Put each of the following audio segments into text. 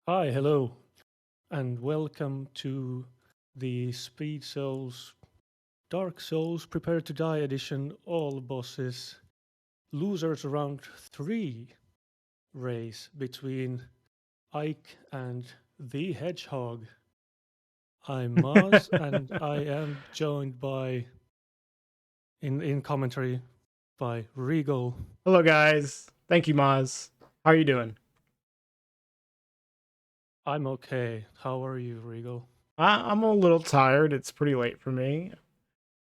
Hi, hello, and welcome to the Speed Souls Dark Souls Prepare to Die edition All Bosses Losers Round 3 race between Ike and the Hedgehog. I'm Maz, and I am joined by, in commentary, by Regal. Hello, guys. Thank you, Maz. How are you doing? I'm okay. How are you, Regal? I'm a little tired. It's pretty late for me,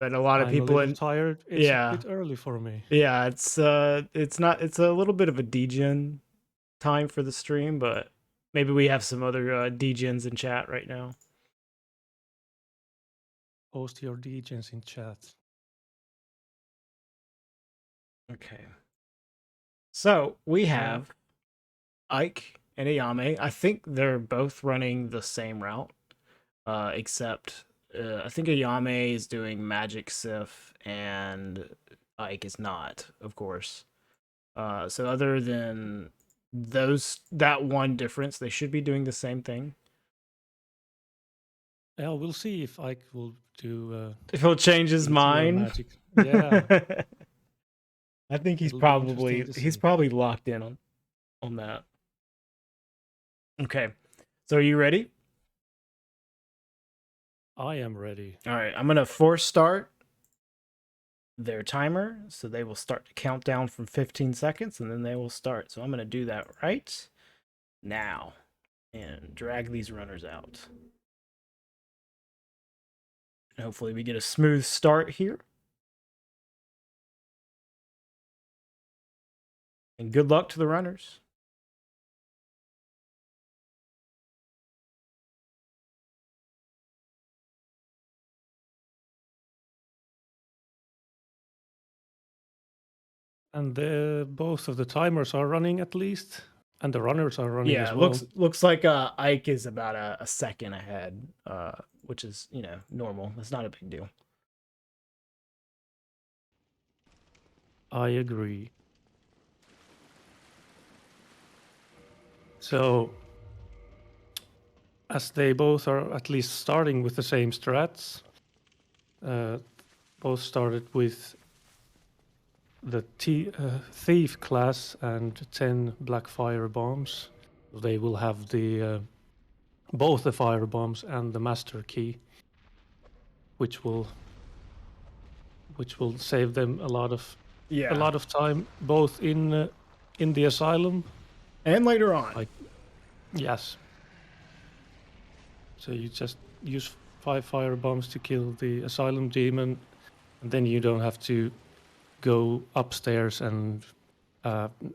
but a lot of I'm a people little in tired. It's a yeah, bit early for me. yeah. It's not. It's a little bit of a degen time for the stream, but maybe we have some other degens in chat right now. Post your degens in chat. Okay. So we have Ike and Ayame. I think they're both running the same route, except I think Ayame is doing Magic Sif and Ike is not, of course. So other than that one difference, they should be doing the same thing. Yeah, we'll see if Ike will do If he'll change his meteor mind, magic. Yeah, I think he's it'll be interesting to see. probably locked in on that. Okay, so are you ready? I am ready. All right, I'm gonna force start their timer, so they will start to count down from 15 seconds, and then they will start. So I'm gonna do that right now and drag these runners out. And hopefully we get a smooth start here. And good luck to the runners. And both of the timers are running at least, and the runners are running Yeah, as well. looks like Ike is about a second ahead, which is normal. That's not a big deal. I agree. So, as they both are at least starting with the same strats, both started with the thief class and 10 black fire bombs. They will have the both the fire bombs and the master key, which will save them a lot of time, both in the asylum and later on. like yes. So you just use 5 fire bombs to kill the asylum demon, and then you don't have to go upstairs and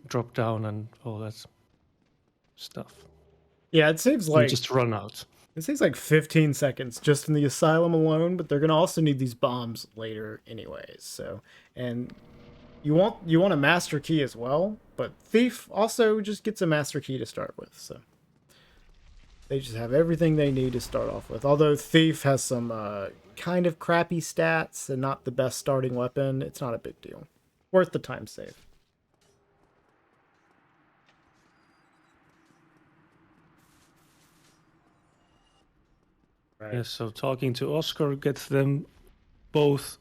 drop down and all that stuff. Yeah, it saves You just run out. 15 seconds just in the asylum alone, but they're gonna also need these bombs later anyways. So, and you want a master key as well, but Thief also just gets a master key to start with. So they just have everything they need to start off with. Although Thief has some kind of crappy stats and not the best starting weapon, it's not a big deal. Worth the time save. Right. Yes, so talking to Oscar gets them both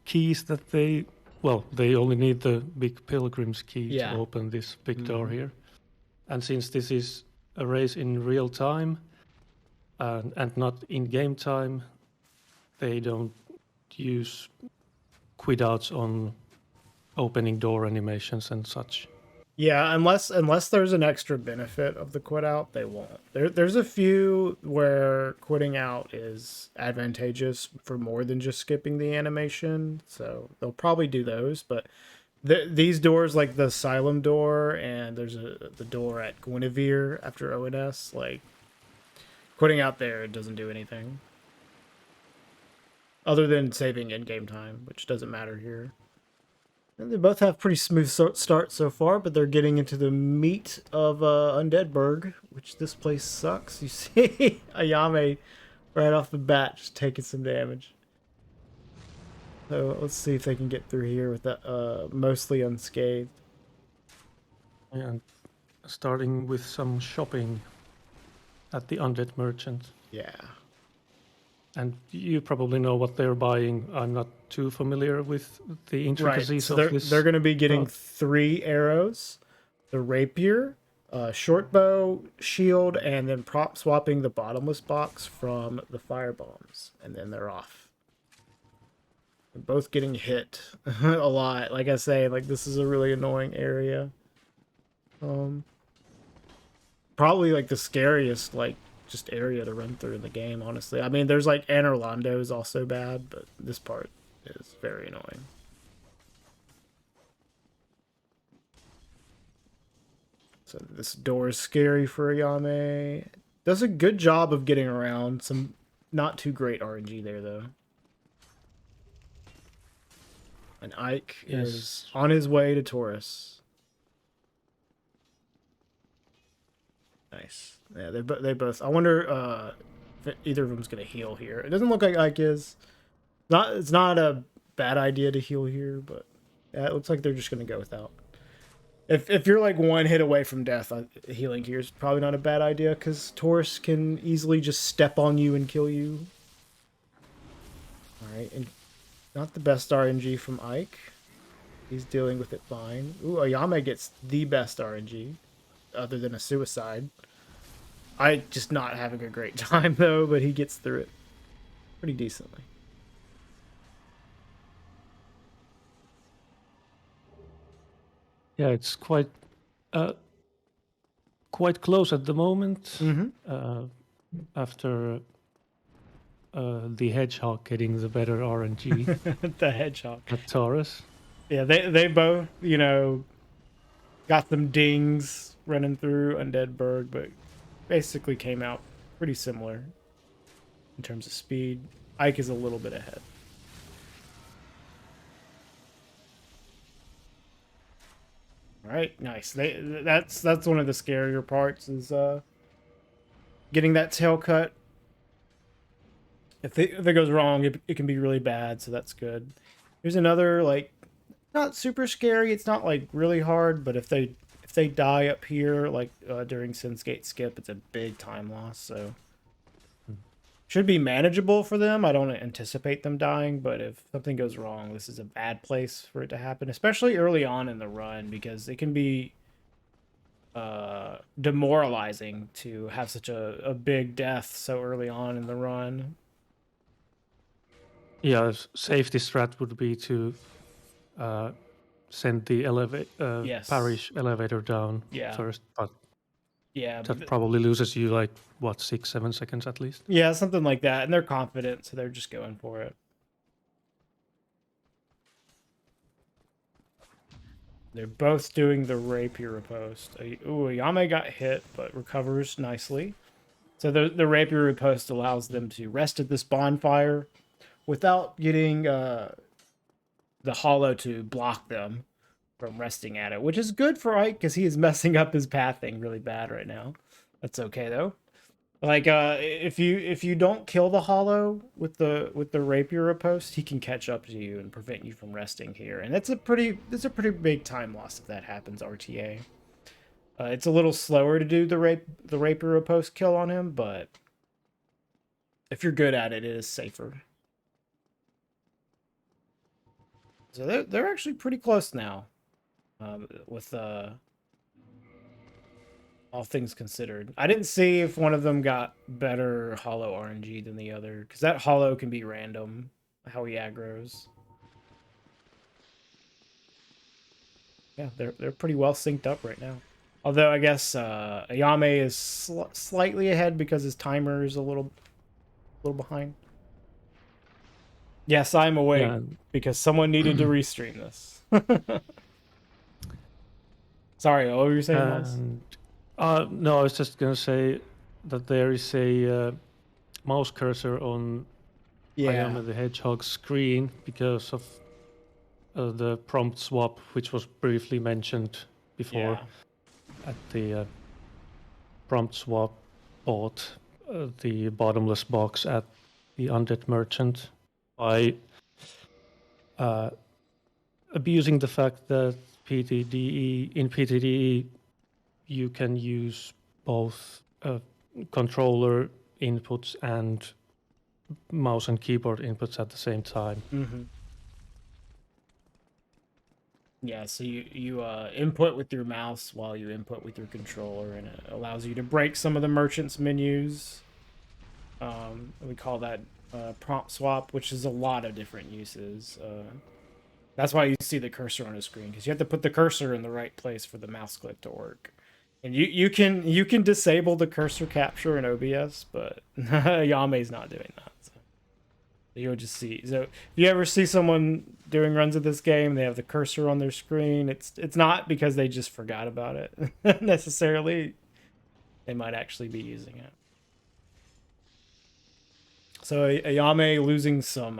keys that they only need the big pilgrim's key to open this big door here. And since this is a race in real time and not in game time, they don't use quit outs on opening door animations and such. Yeah, unless there's an extra benefit of the quit out, they won't. There's a few where quitting out is advantageous for more than just skipping the animation, so they'll probably do those. But these doors, like the Asylum door, and there's the door at Guinevere after ONS, like quitting out there doesn't do anything other than saving in-game time, which doesn't matter here. And they both have pretty smooth start so far, but they're getting into the meat of Undeadburg, which this place sucks. You see Ayame right off the bat just taking some damage. So let's see if they can get through here with that mostly unscathed. And starting with some shopping. at the Undead Merchant. Yeah. And you probably know what they're buying. I'm not too familiar with the intricacies so of this. They're going to be getting 3 arrows, the rapier, short bow, shield, and then prop swapping the bottomless box from the fire bombs, and then they're off. They're both getting hit a lot. Like I say, like this is a really annoying area. Probably like the scariest like just area to run through in the game, honestly. I mean, there's like Anorlando is also bad, but this part is very annoying. So this door is scary for Ayame. Does a good job of getting around. Some not too great RNG there, though. And Ike is on his way to Taurus. Nice. Yeah, they both. I wonder if either of them's gonna heal here. It doesn't look like Ike is. It's not a bad idea to heal here, but yeah, it looks like they're just gonna go without. If you're like 1 hit away from death, healing here is probably not a bad idea because Taurus can easily just step on you and kill you. All right, and not the best RNG from Ike. He's dealing with it fine. Ooh, Ayame gets the best RNG, other than a suicide. I just not having a great time though, but he gets through it pretty decently. Yeah, it's quite close at the moment. After the Hedgehog getting the better RNG. The Hedgehog at Taurus. Yeah, they both, you know, got some dings running through Undeadburg, but basically came out pretty similar in terms of speed. Ike is a little bit ahead. All right, nice. That's one of the scarier parts is getting that tail cut. If it goes wrong, it can be really bad, so that's good. Here's another, like, not super scary. It's not like really hard, but if they die up here, like during Sin's Gate skip, it's a big time loss. So should be manageable for them. I don't anticipate them dying, but if something goes wrong, this is a bad place for it to happen, especially early on in the run, because it can be demoralizing to have such a big death so early on in the run. Yeah, safety strat would be to send the parish elevator down first, but that probably loses you like what 6-7 seconds at least. Yeah, something like that, and they're confident, so they're just going for it. They're both doing the rapier riposte. Ooh, Ayame got hit, but recovers nicely. So the rapier riposte allows them to rest at this bonfire without getting the hollow to block them from resting at it, which is good for Ike because he is messing up his pathing really bad right now. That's okay though. Like if you don't kill the hollow with the rapier riposte, he can catch up to you and prevent you from resting here, and that's a pretty big time loss if that happens. RTA. It's a little slower to do the rapier riposte kill on him, but if you're good at it, it is safer. So they're actually pretty close now, with all things considered. I didn't see if one of them got better hollow RNG than the other, because that hollow can be random how he aggroes. Yeah, they're pretty well synced up right now. Although I guess Ayame is slightly ahead because his timer is a little behind. Yes, I'm awake because someone needed to restream this. Sorry, what were you saying, Miles? No, I was just gonna say that there is a mouse cursor on AyameTheHedgehog screen because of the prompt swap, which was briefly mentioned before. At the prompt swap bought the bottomless box at the Undead Merchant by abusing the fact that in PTDE you can use both controller inputs and mouse and keyboard inputs at the same time. Yeah, so you input with your mouse while you input with your controller, and it allows you to break some of the merchant's menus. We call that prompt swap, which is a lot of different uses. That's why you see the cursor on the screen, because you have to put the cursor in the right place for the mouse click to work. And you can disable the cursor capture in OBS, but Ayame's not doing that. So you'll just see. So if you ever see someone doing runs of this game, they have the cursor on their screen. It's not because they just forgot about it necessarily. They might actually be using it. So Ayame losing some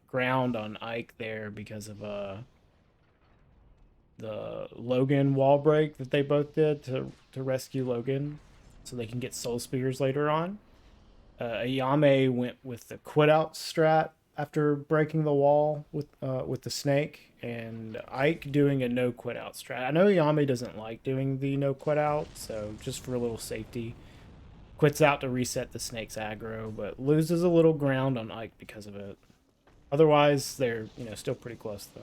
ground on AIK there because of the Logan wall break that they both did to rescue Logan, so they can get soul spears later on. Ayame went with the quit out strat after breaking the wall with the snake, and AIK doing a no quit out strat. I know Ayame doesn't like doing the no quit out, so just for a little safety, quits out to reset the snake's aggro, but loses a little ground on AIK because of it. Otherwise, they're still pretty close though.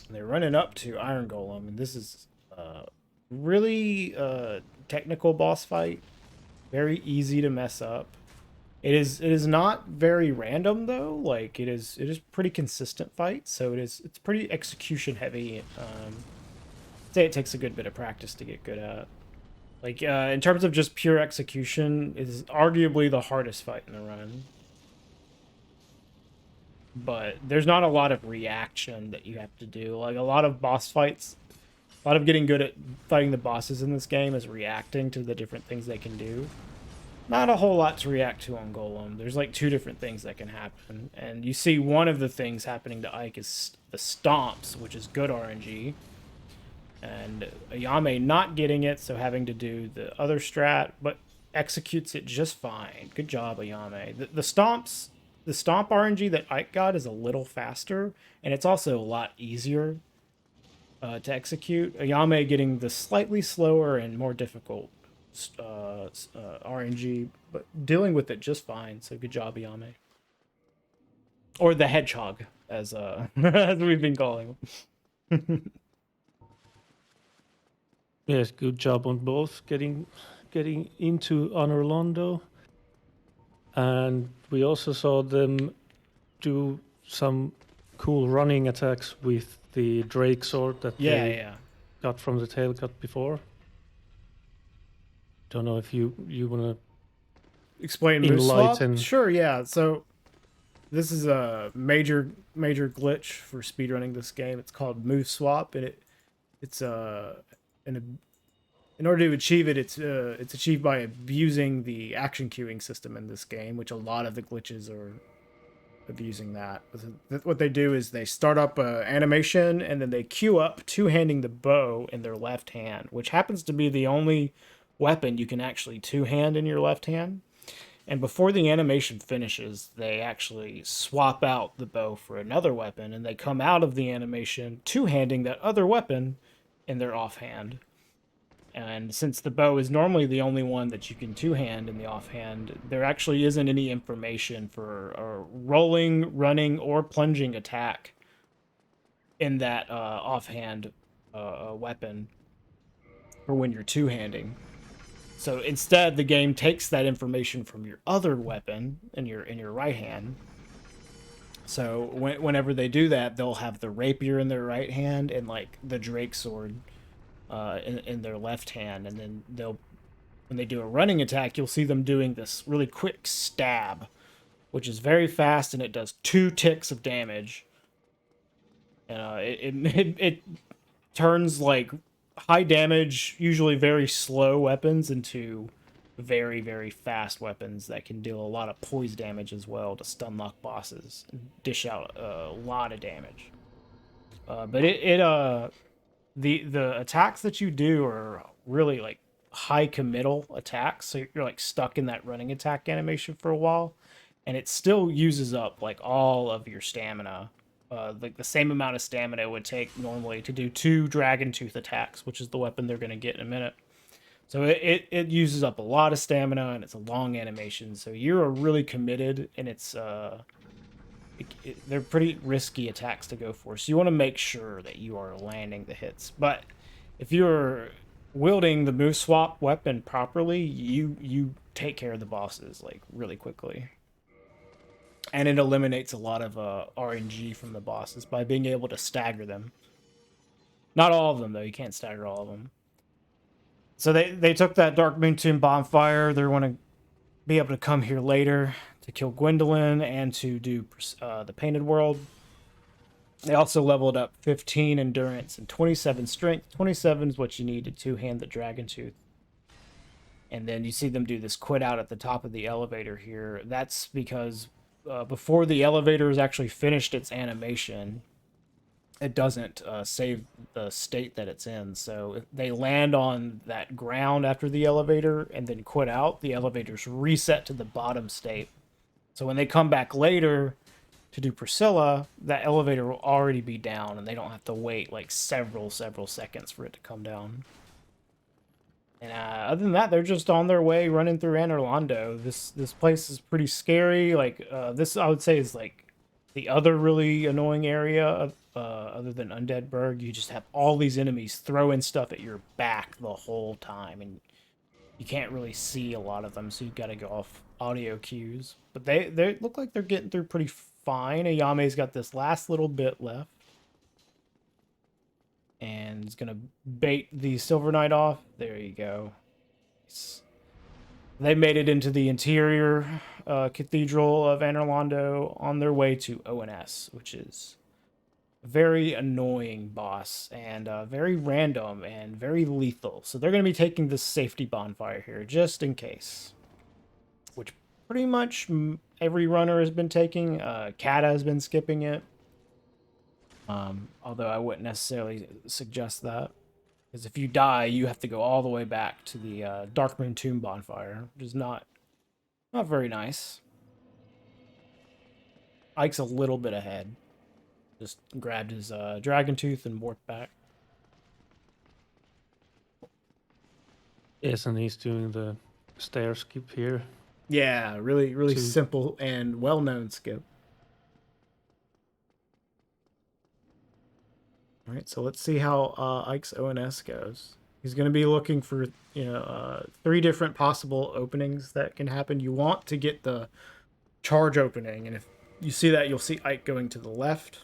And they're running up to Iron Golem, and this is really technical boss fight. Very easy to mess up. It is not very random though. Like it is pretty consistent fight. So it's pretty execution heavy. I'd say it takes a good bit of practice to get good at. Like in terms of just pure execution, it is arguably the hardest fight in the run. But there's not a lot of reaction that you have to do. Like a lot of boss fights, a lot of getting good at fighting the bosses in this game is reacting to the different things they can do. Not a whole lot to react to on Golem. There's like 2 different things that can happen. And you see one of the things happening to AIK is the stomps, which is good RNG. And Ayame not getting it, so having to do the other strat, but executes it just fine. Good job, Ayame. The stomps... The stomp RNG that AIK got is a little faster, and it's also a lot easier to execute. Ayame getting the slightly slower and more difficult RNG, but dealing with it just fine. So good job, Ayame. Or the Hedgehog, as as we've been calling him. Yes, good job on both getting into Honor Londo. And we also saw them do some cool running attacks with the Drake sword that they got from the tail cut before. Don't know if you want to explain move swap? Sure, yeah. So this is a major glitch for speedrunning this game. It's called move swap, and in order to achieve it, it's achieved by abusing the action queuing system in this game, which a lot of the glitches are abusing that. What they do is they start up an animation, and then they queue up two-handing the bow in their left hand, which happens to be the only weapon you can actually two-hand in your left hand. And before the animation finishes, they actually swap out the bow for another weapon, and they come out of the animation two-handing that other weapon in their offhand. And since the bow is normally the only one that you can two-hand in the offhand, there actually isn't any information for a rolling, running, or plunging attack in that offhand weapon for when you're two-handing. So instead, the game takes that information from your other weapon in your right hand. So whenever they do that, they'll have the rapier in their right hand and like the Drake sword in their left hand, and then when they do a running attack, you'll see them doing this really quick stab, which is very fast, and it does 2 ticks of damage. It turns like high damage, usually very slow weapons into very, very fast weapons that can deal a lot of poise damage as well to stun lock bosses and dish out a lot of damage. But the attacks that you do are really like high committal attacks, so you're like stuck in that running attack animation for a while, and it still uses up like all of your stamina like the same amount of stamina it would take normally to do 2 Dragon Tooth attacks, which is the weapon they're going to get in a minute. So it uses up a lot of stamina, and it's a long animation. So you're really committed, and it's they're pretty risky attacks to go for. So you want to make sure that you are landing the hits. But if you're wielding the move swap weapon properly, you take care of the bosses like really quickly. And it eliminates a lot of RNG from the bosses by being able to stagger them. Not all of them, though. You can't stagger all of them. So they took that Dark Moon Tomb bonfire. They want to be able to come here later to kill Gwendolyn and to do the Painted World. They also leveled up 15 endurance and 27 strength. 27 is what you need to two-hand the Dragon Tooth. And then you see them do this quit out at the top of the elevator here. That's because before the elevator is actually finished its animation, it doesn't save the state that it's in. So if they land on that ground after the elevator and then quit out, the elevator's reset to the bottom state. So when they come back later to do Priscilla, that elevator will already be down, and they don't have to wait like several seconds for it to come down. And other than that, they're just on their way running through Anor Londo. This place is pretty scary. Like this, I would say, is like the other really annoying area other than Undead Burg. You just have all these enemies throwing stuff at your back the whole time, and you can't really see a lot of them, so you've got to go off audio cues. But they look like they're getting through pretty fine. Ayame's got this last little bit left, and is gonna bait the Silver Knight off. There you go. They made it into the interior cathedral of Anor Londo on their way to ONS, which is a very annoying boss and very random and very lethal. So they're going to be taking this safety bonfire here just in case, which pretty much every runner has been taking. Kata has been skipping it. Although I wouldn't necessarily suggest that, because if you die, you have to go all the way back to the Dark Moon Tomb bonfire, which is not very nice. Ike's a little bit ahead. Just grabbed his Dragon Tooth and warped back. Yes, and he's doing the stair skip here. Yeah, really simple and well-known skip. All right, so let's see how Ike's ONS goes. He's going to be looking for 3 different possible openings that can happen. You want to get the charge opening, and if you see that, you'll see Ike going to the left.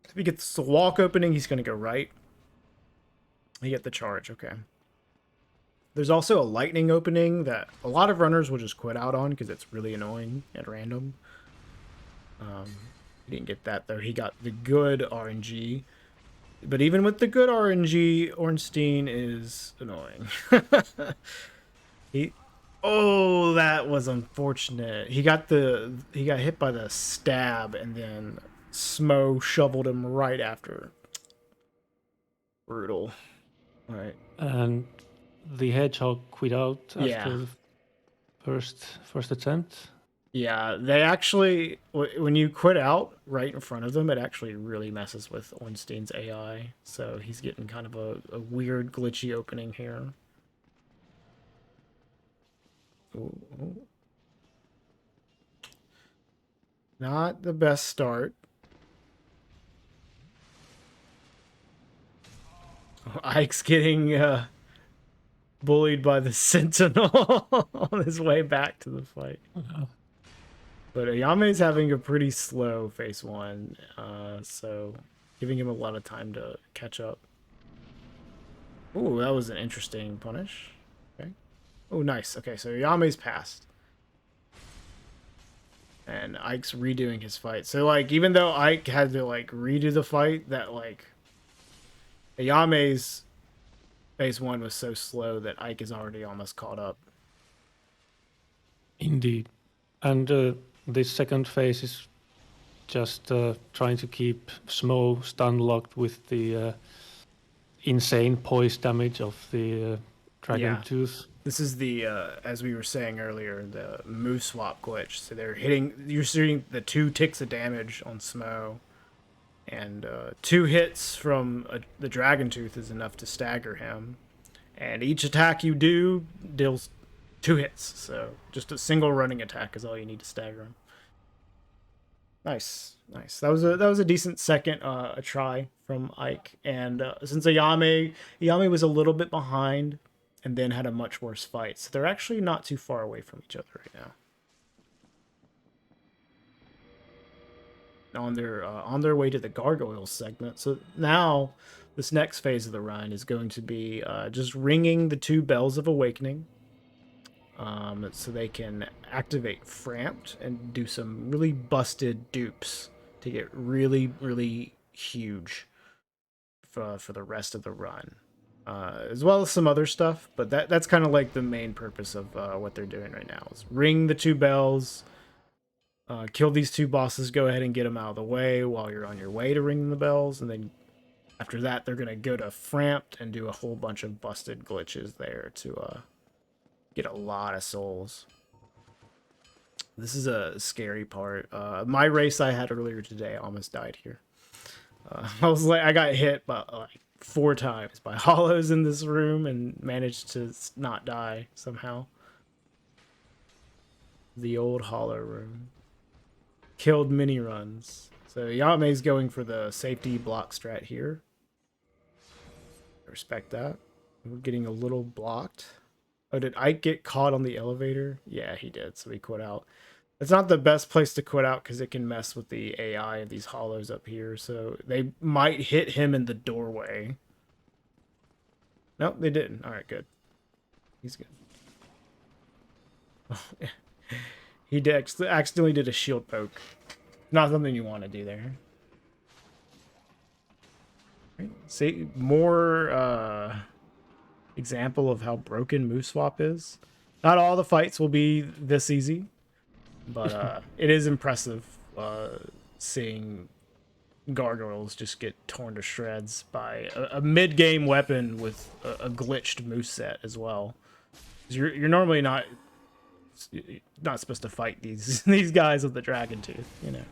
If he gets the walk opening, he's going to go right. You get the charge, okay. There's also a lightning opening that a lot of runners will just quit out on because it's really annoying at random. He didn't get that, though. He got the good RNG. But even with the good RNG, Ornstein is annoying. Oh, that was unfortunate. He got hit by the stab, and then Smo shoveled him right after. Brutal. All right. And the hedgehog quit out after the first attempt. Yeah, they actually, when you quit out right in front of them, it actually really messes with Ornstein's AI. So he's getting kind of a weird, glitchy opening here. Ooh. Not the best start. Ike's getting bullied by the Sentinel on his way back to the fight. But Ayame's having a pretty slow phase 1, so giving him a lot of time to catch up. Ooh, that was an interesting punish. Okay. Oh, nice. Okay, so Ayame's passed. And Ike's redoing his fight. So, like, even though Ike had to, like, redo the fight, that, like, Ayame's phase 1 was so slow that Ike is already almost caught up. Indeed. And this second phase is just trying to keep Smo stun locked with the insane poise damage of the Dragon Tooth. This is the, as we were saying earlier, the move swap glitch. So you're seeing the 2 ticks of damage on Smo, And 2 hits from the Dragon Tooth is enough to stagger him. And each attack you do deals 2 hits. So just a single running attack is all you need to stagger him. Nice. That was a decent second try from AyameTheHedgehog. And since Ayame was a little bit behind and then had a much worse fight, so they're actually not too far away from each other right now. On their way to the gargoyle segment. So now this next phase of the run is going to be just ringing the 2 bells of awakening, so they can activate Framped and do some really busted dupes to get really huge for the rest of the run, as well as some other stuff. But that's kind of like the main purpose of what they're doing right now is ring the 2 bells. Kill these 2 bosses, go ahead and get them out of the way while you're on your way to ring the bells, and then after that they're going to go to Framped and do a whole bunch of busted glitches there to get a lot of souls. This is a scary part. My race I had earlier today, I almost died here. I got hit by like 4 times by hollows in this room and managed to not die somehow. The old hollow room. Killed mini runs. So Yame's going for the safety block strat here. Respect that. We're getting a little blocked. Oh, did Ike get caught on the elevator? Yeah, he did. So he quit out. It's not the best place to quit out because it can mess with the AI of these hollows up here. So they might hit him in the doorway. Nope, they didn't. All right, good. He's good. He accidentally did a shield poke. Not something you want to do there. Right. See, more example of how broken move swap is. Not all the fights will be this easy, but it is impressive seeing gargoyles just get torn to shreds by a mid-game weapon with a glitched moveset as well. You're normally not supposed to fight these guys with the Dragon Tooth, you know.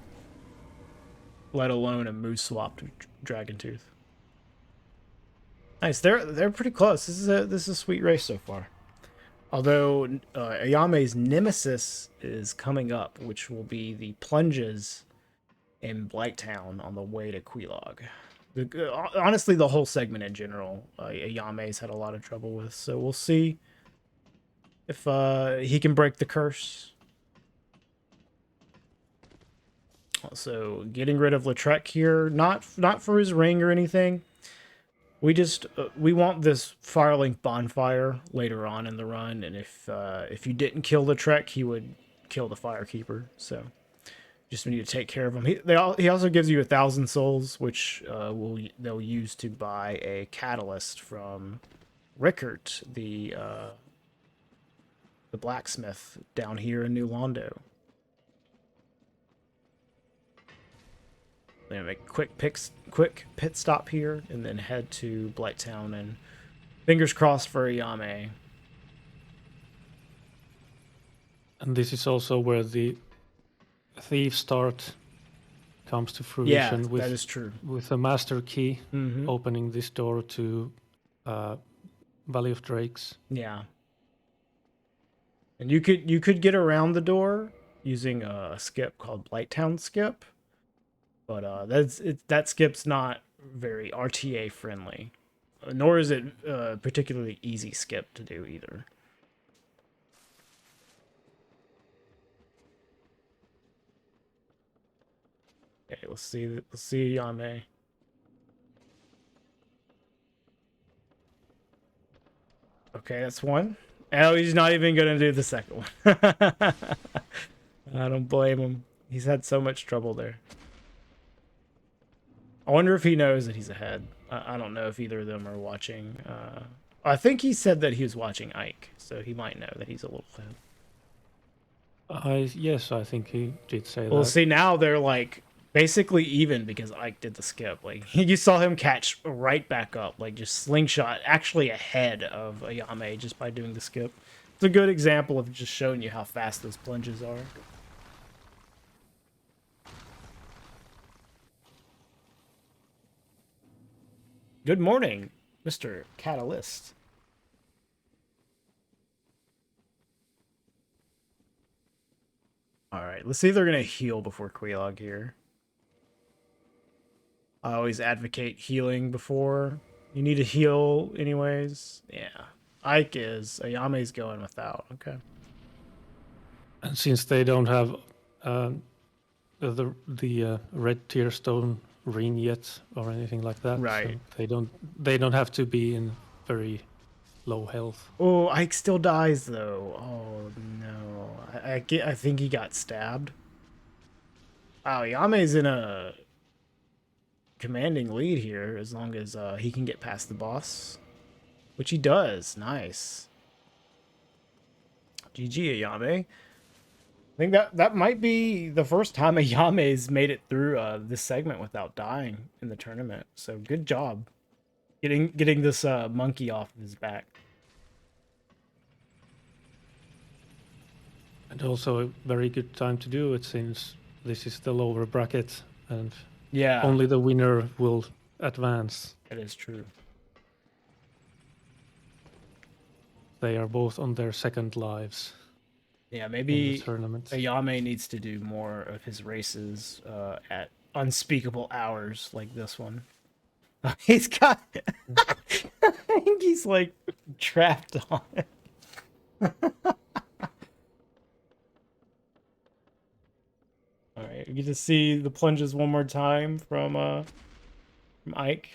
Let alone a moose swapped Dragon Tooth. Nice, they're pretty close. This is a sweet race so far. Although Ayame's nemesis is coming up, which will be the plunges in Blighttown on the way to Quelaag. Honestly, the whole segment in general, Ayame's had a lot of trouble with. So we'll see if he can break the curse. Also, getting rid of Lautrec here, not for his ring or anything. We just we want this Firelink bonfire later on in the run, and if you didn't kill Lautrec, he would kill the Firekeeper. So just need to take care of him. He also gives you 1,000 souls, which they'll use to buy a catalyst from Rickert, the blacksmith down here in New Londo. I'm gonna make a quick pit stop here and then head to Blighttown, and fingers crossed for Ayame. And this is also where the thief start comes to fruition. Yeah, that is true. With a master key opening this door to Valley of Drakes. Yeah. And you could get around the door using a skip called Blighttown Skip. But that skip's not very RTA friendly, nor is it a particularly easy skip to do either. Okay, let's see Ayame. Okay, that's one. Oh, he's not even gonna do the second one. I don't blame him. He's had so much trouble there. I wonder if he knows that he's ahead. I don't know if either of them are watching. I think he said that he was watching AyameTheHedgehog, so he might know that he's a little ahead. Yes, I think he did say that. Well, see, now they're like basically even because AyameTheHedgehog did the skip. Like you saw him catch right back up, like just slingshot, actually ahead of Ayame just by doing the skip. It's a good example of just showing you how fast those plunges are. Good morning, Mr. Catalyst. Alright, let's see if they're going to heal before Quelaag here. I always advocate healing before. You need to heal anyways. Yeah. AIK is. Ayame's going without. Okay. And since they don't have the red tearstone ring yet or anything like that, right? So they don't have to be in very low health. Oh, AIK still dies though. Oh no, I think he got stabbed. Wow, Ayame's in a commanding lead here as long as he can get past the boss, which he does. Nice. GG Ayame. I think that might be the first time Ayame's made it through this segment without dying in the tournament. So good job getting this monkey off of his back. And also a very good time to do it since this is the lower bracket and yeah, only the winner will advance. That is true. They are both on their second lives. Yeah, maybe Ayame needs to do more of his races at unspeakable hours like this one. He's got... I think he's, like, trapped on it. Alright, we get to see the plunges one more time from AIK.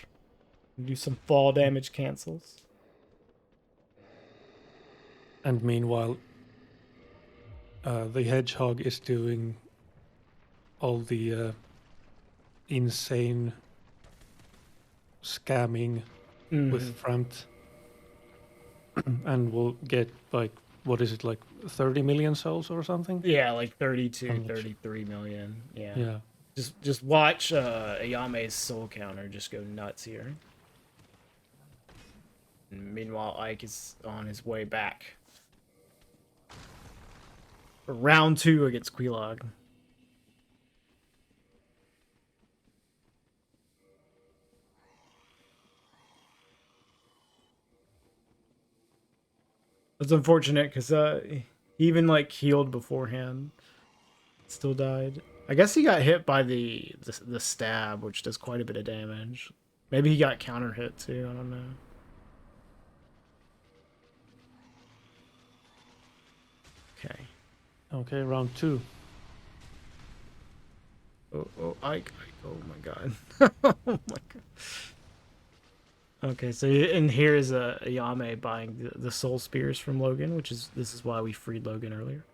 Do some fall damage cancels. And meanwhile, the hedgehog is doing all the insane scamming with Framt and will get like, what is it, like 30 million souls or something? Yeah, like 32, 33 million. Yeah. Just watch Ayame's soul counter just go nuts here. And meanwhile, AIK is on his way back. For round 2 against Quelaag. That's unfortunate because he even like healed beforehand. Still died. I guess he got hit by the stab, which does quite a bit of damage. Maybe he got counter hit too. I don't know. Okay. Okay, round 2. Oh, AIK. Oh my god. Oh my god. Okay, so and here is Ayame buying the soul spears from Logan, this is why we freed Logan earlier.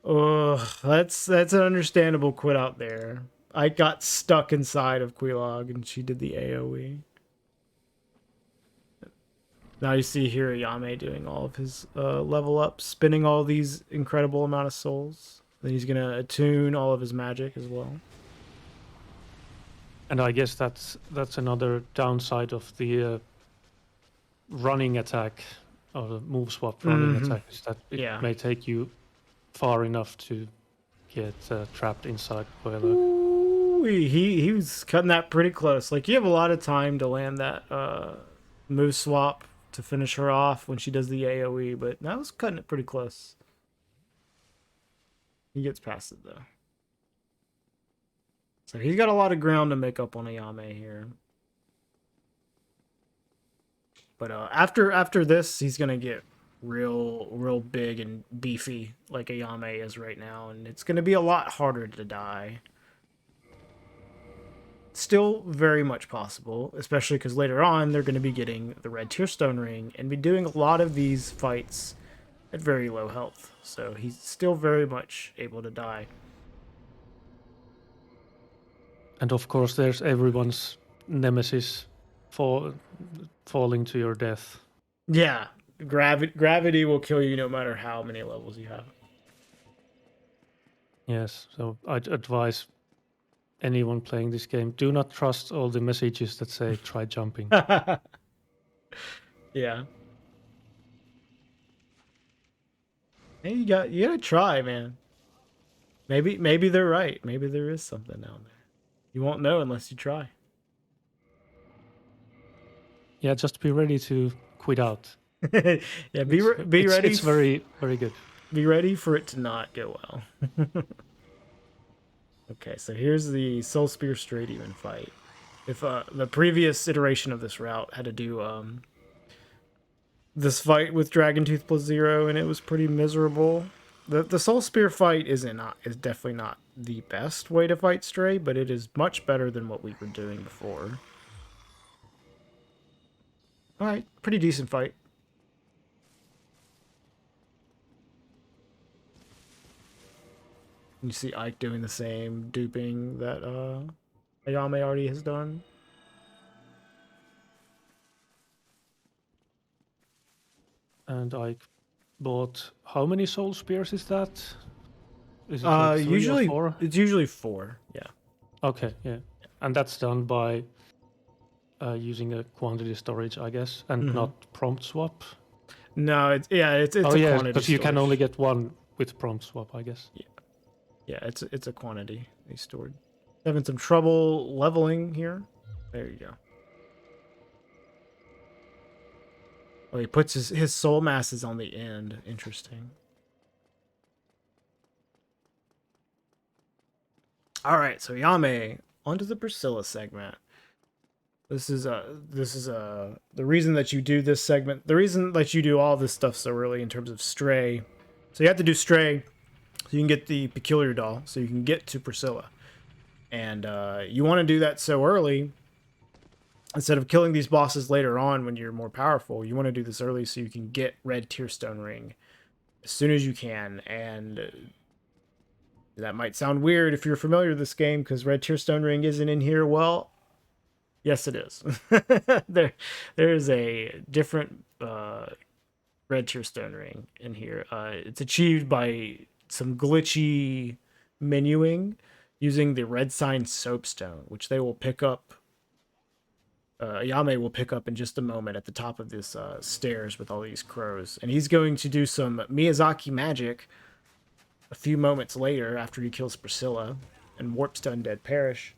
Oh, that's an understandable quit out there. I got stuck inside of Quelaag and she did the AoE. Now you see here Ayame doing all of his level up, spinning all these incredible amount of souls. Then he's gonna attune all of his magic as well. And I guess that's another downside of the running attack or the move swap running attack is that it may take you far enough to get trapped inside Quelaag. He was cutting that pretty close. Like you have a lot of time to land that move swap to finish her off when she does the AoE, but that was cutting it pretty close. He gets past it though. So he's got a lot of ground to make up on Ayame here. But after this, he's gonna get real big and beefy like Ayame is right now, and it's gonna be a lot harder to die. Still very much possible, especially because later on they're going to be getting the red tearstone ring and be doing a lot of these fights at very low health. So he's still very much able to die. And of course, there's everyone's nemesis falling to your death. Yeah, gravity will kill you no matter how many levels you have. Yes, so I'd advise anyone playing this game, do not trust all the messages that say try jumping. Yeah. Hey, you gotta try, man. Maybe they're right. Maybe there is something down there. You won't know unless you try. Yeah, just be ready to quit out. Yeah, be ready. It's very, very good. Be ready for it to not go well. Okay, so here's the Soul Spear Stray Demon fight. If the previous iteration of this route had to do this fight with Dragon Tooth plus 0, and it was pretty miserable. The Soul Spear fight is definitely not the best way to fight Stray, but it is much better than what we were doing before. Alright, pretty decent fight. You see Ike doing the same duping that Ayame already has done. And Ike bought how many Soul Spears is that? Is it like 3 usually or 4? It's usually 4. Yeah. Okay, yeah. And that's done by using a quantity storage, I guess, and not prompt swap. No, it's a quantity because you can storage. only get one with prompt swap, I guess. Yeah, it's a quantity they stored. Having some trouble leveling here. There you go. Oh, he puts his soul masses on the end. Interesting. All right, so Yame, onto the Priscilla segment. This is the reason that you do this segment. The reason that you do all this stuff so early in terms of Stray. So you have to do Stray so you can get the Peculiar Doll, so you can get to Priscilla. And you want to do that so early. Instead of killing these bosses later on when you're more powerful, you want to do this early so you can get Red Tearstone Ring as soon as you can. And that might sound weird if you're familiar with this game, because Red Tearstone Ring isn't in here. Well, yes, it is. there is a different Red Tearstone Ring in here. It's achieved by some glitchy menuing using the Red Sign Soapstone, which they will pick up. Ayame will pick up in just a moment at the top of this stairs with all these crows. And he's going to do some Miyazaki magic a few moments later after he kills Priscilla and warps to Undead Parish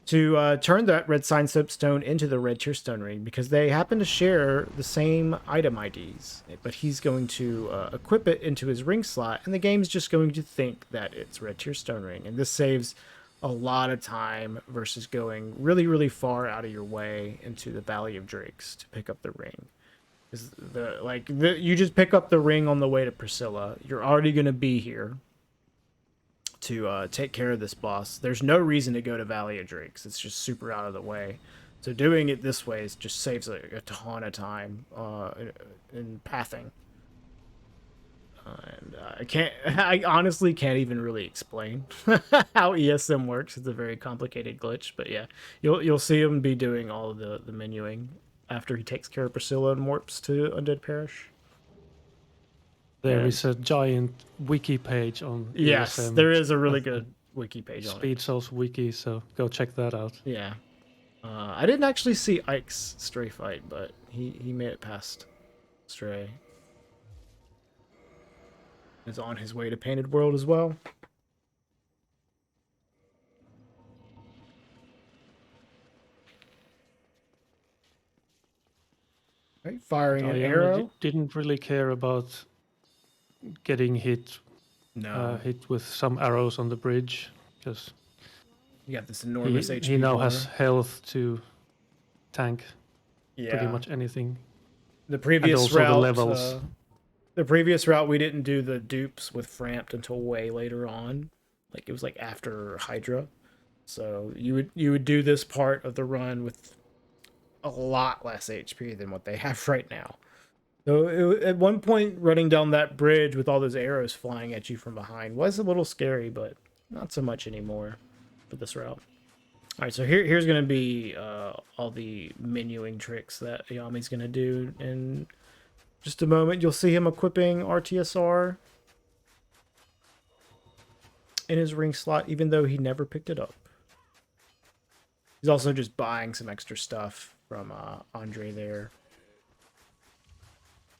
to turn that Red Sign Soapstone into the Red Tearstone Ring, because they happen to share the same item IDs. But he's going to equip it into his ring slot, and the game's just going to think that it's Red Tearstone Ring. And this saves a lot of time versus going really, really far out of your way into the Valley of Drakes to pick up the ring. You just pick up the ring on the way to Priscilla. You're already going to be here to take care of this boss. There's no reason to go to Valley of Drakes. It's just super out of the way. So doing it this way just saves a ton of time in pathing. And I honestly can't even really explain how ESM works. It's a very complicated glitch, but yeah, you'll see him be doing all of the menuing after he takes care of Priscilla and warps to Undead Parish. There is a giant wiki page on Yes, ESM. there is a really good wiki page on it. Speed Souls wiki, so go check that out. Yeah. I didn't actually see Ike's Stray fight, but he made it past Stray. Is on his way to Painted World as well. Right, firing an arrow. Didn't really care about getting hit. No. Hit with some arrows on the bridge, because you got this enormous HP. He now has health to tank pretty Yeah. much anything. The previous and also route, the levels. The previous route, we didn't do the dupes with Frampt until way later on. Like it was like after Hydra. So you would do this part of the run with a lot less HP than what they have right now. So at one point, running down that bridge with all those arrows flying at you from behind was a little scary, but not so much anymore for this route. All right, so here's going to be all the menuing tricks that Ayame's going to do. In just a moment, you'll see him equipping RTSR in his ring slot, even though he never picked it up. He's also just buying some extra stuff from Andre there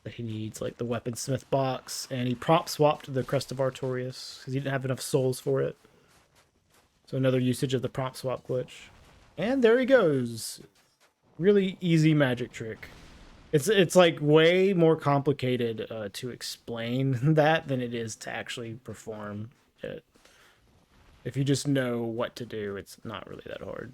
that he needs, like the weaponsmith box, and he prop swapped the Crest of Artorias because he didn't have enough souls for it. So another usage of the prompt swap glitch. And there he goes. really easy magic trick. It's like way more complicated to explain that than it is to actually perform it. If you just know what to do, it's not really that hard.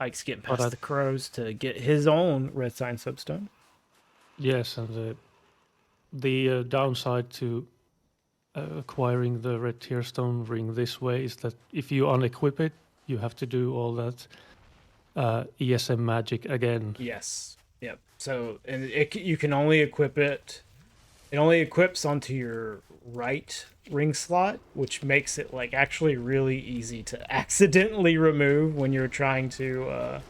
Ike's getting past the crows to get his own red sign substone. Yes, and the downside to acquiring the red tearstone ring this way is that if you unequip it, you have to do all that ESM magic again. Yes. Yep. So, and you can only equip it. It only equips onto your right ring slot, which makes it like actually really easy to accidentally remove when you're trying to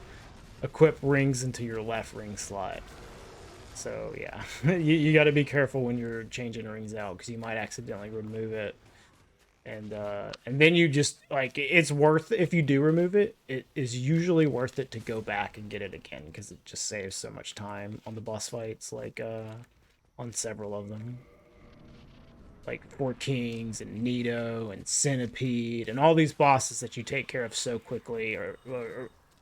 equip rings into your left ring slot. So yeah, you got to be careful when you're changing rings out because you might accidentally remove it, and then you just like it's worth if you do remove it. It is usually worth it to go back and get it again because it just saves so much time on the boss fights, like on several of them, like Four Kings and Nito and Centipede and all these bosses that you take care of so quickly or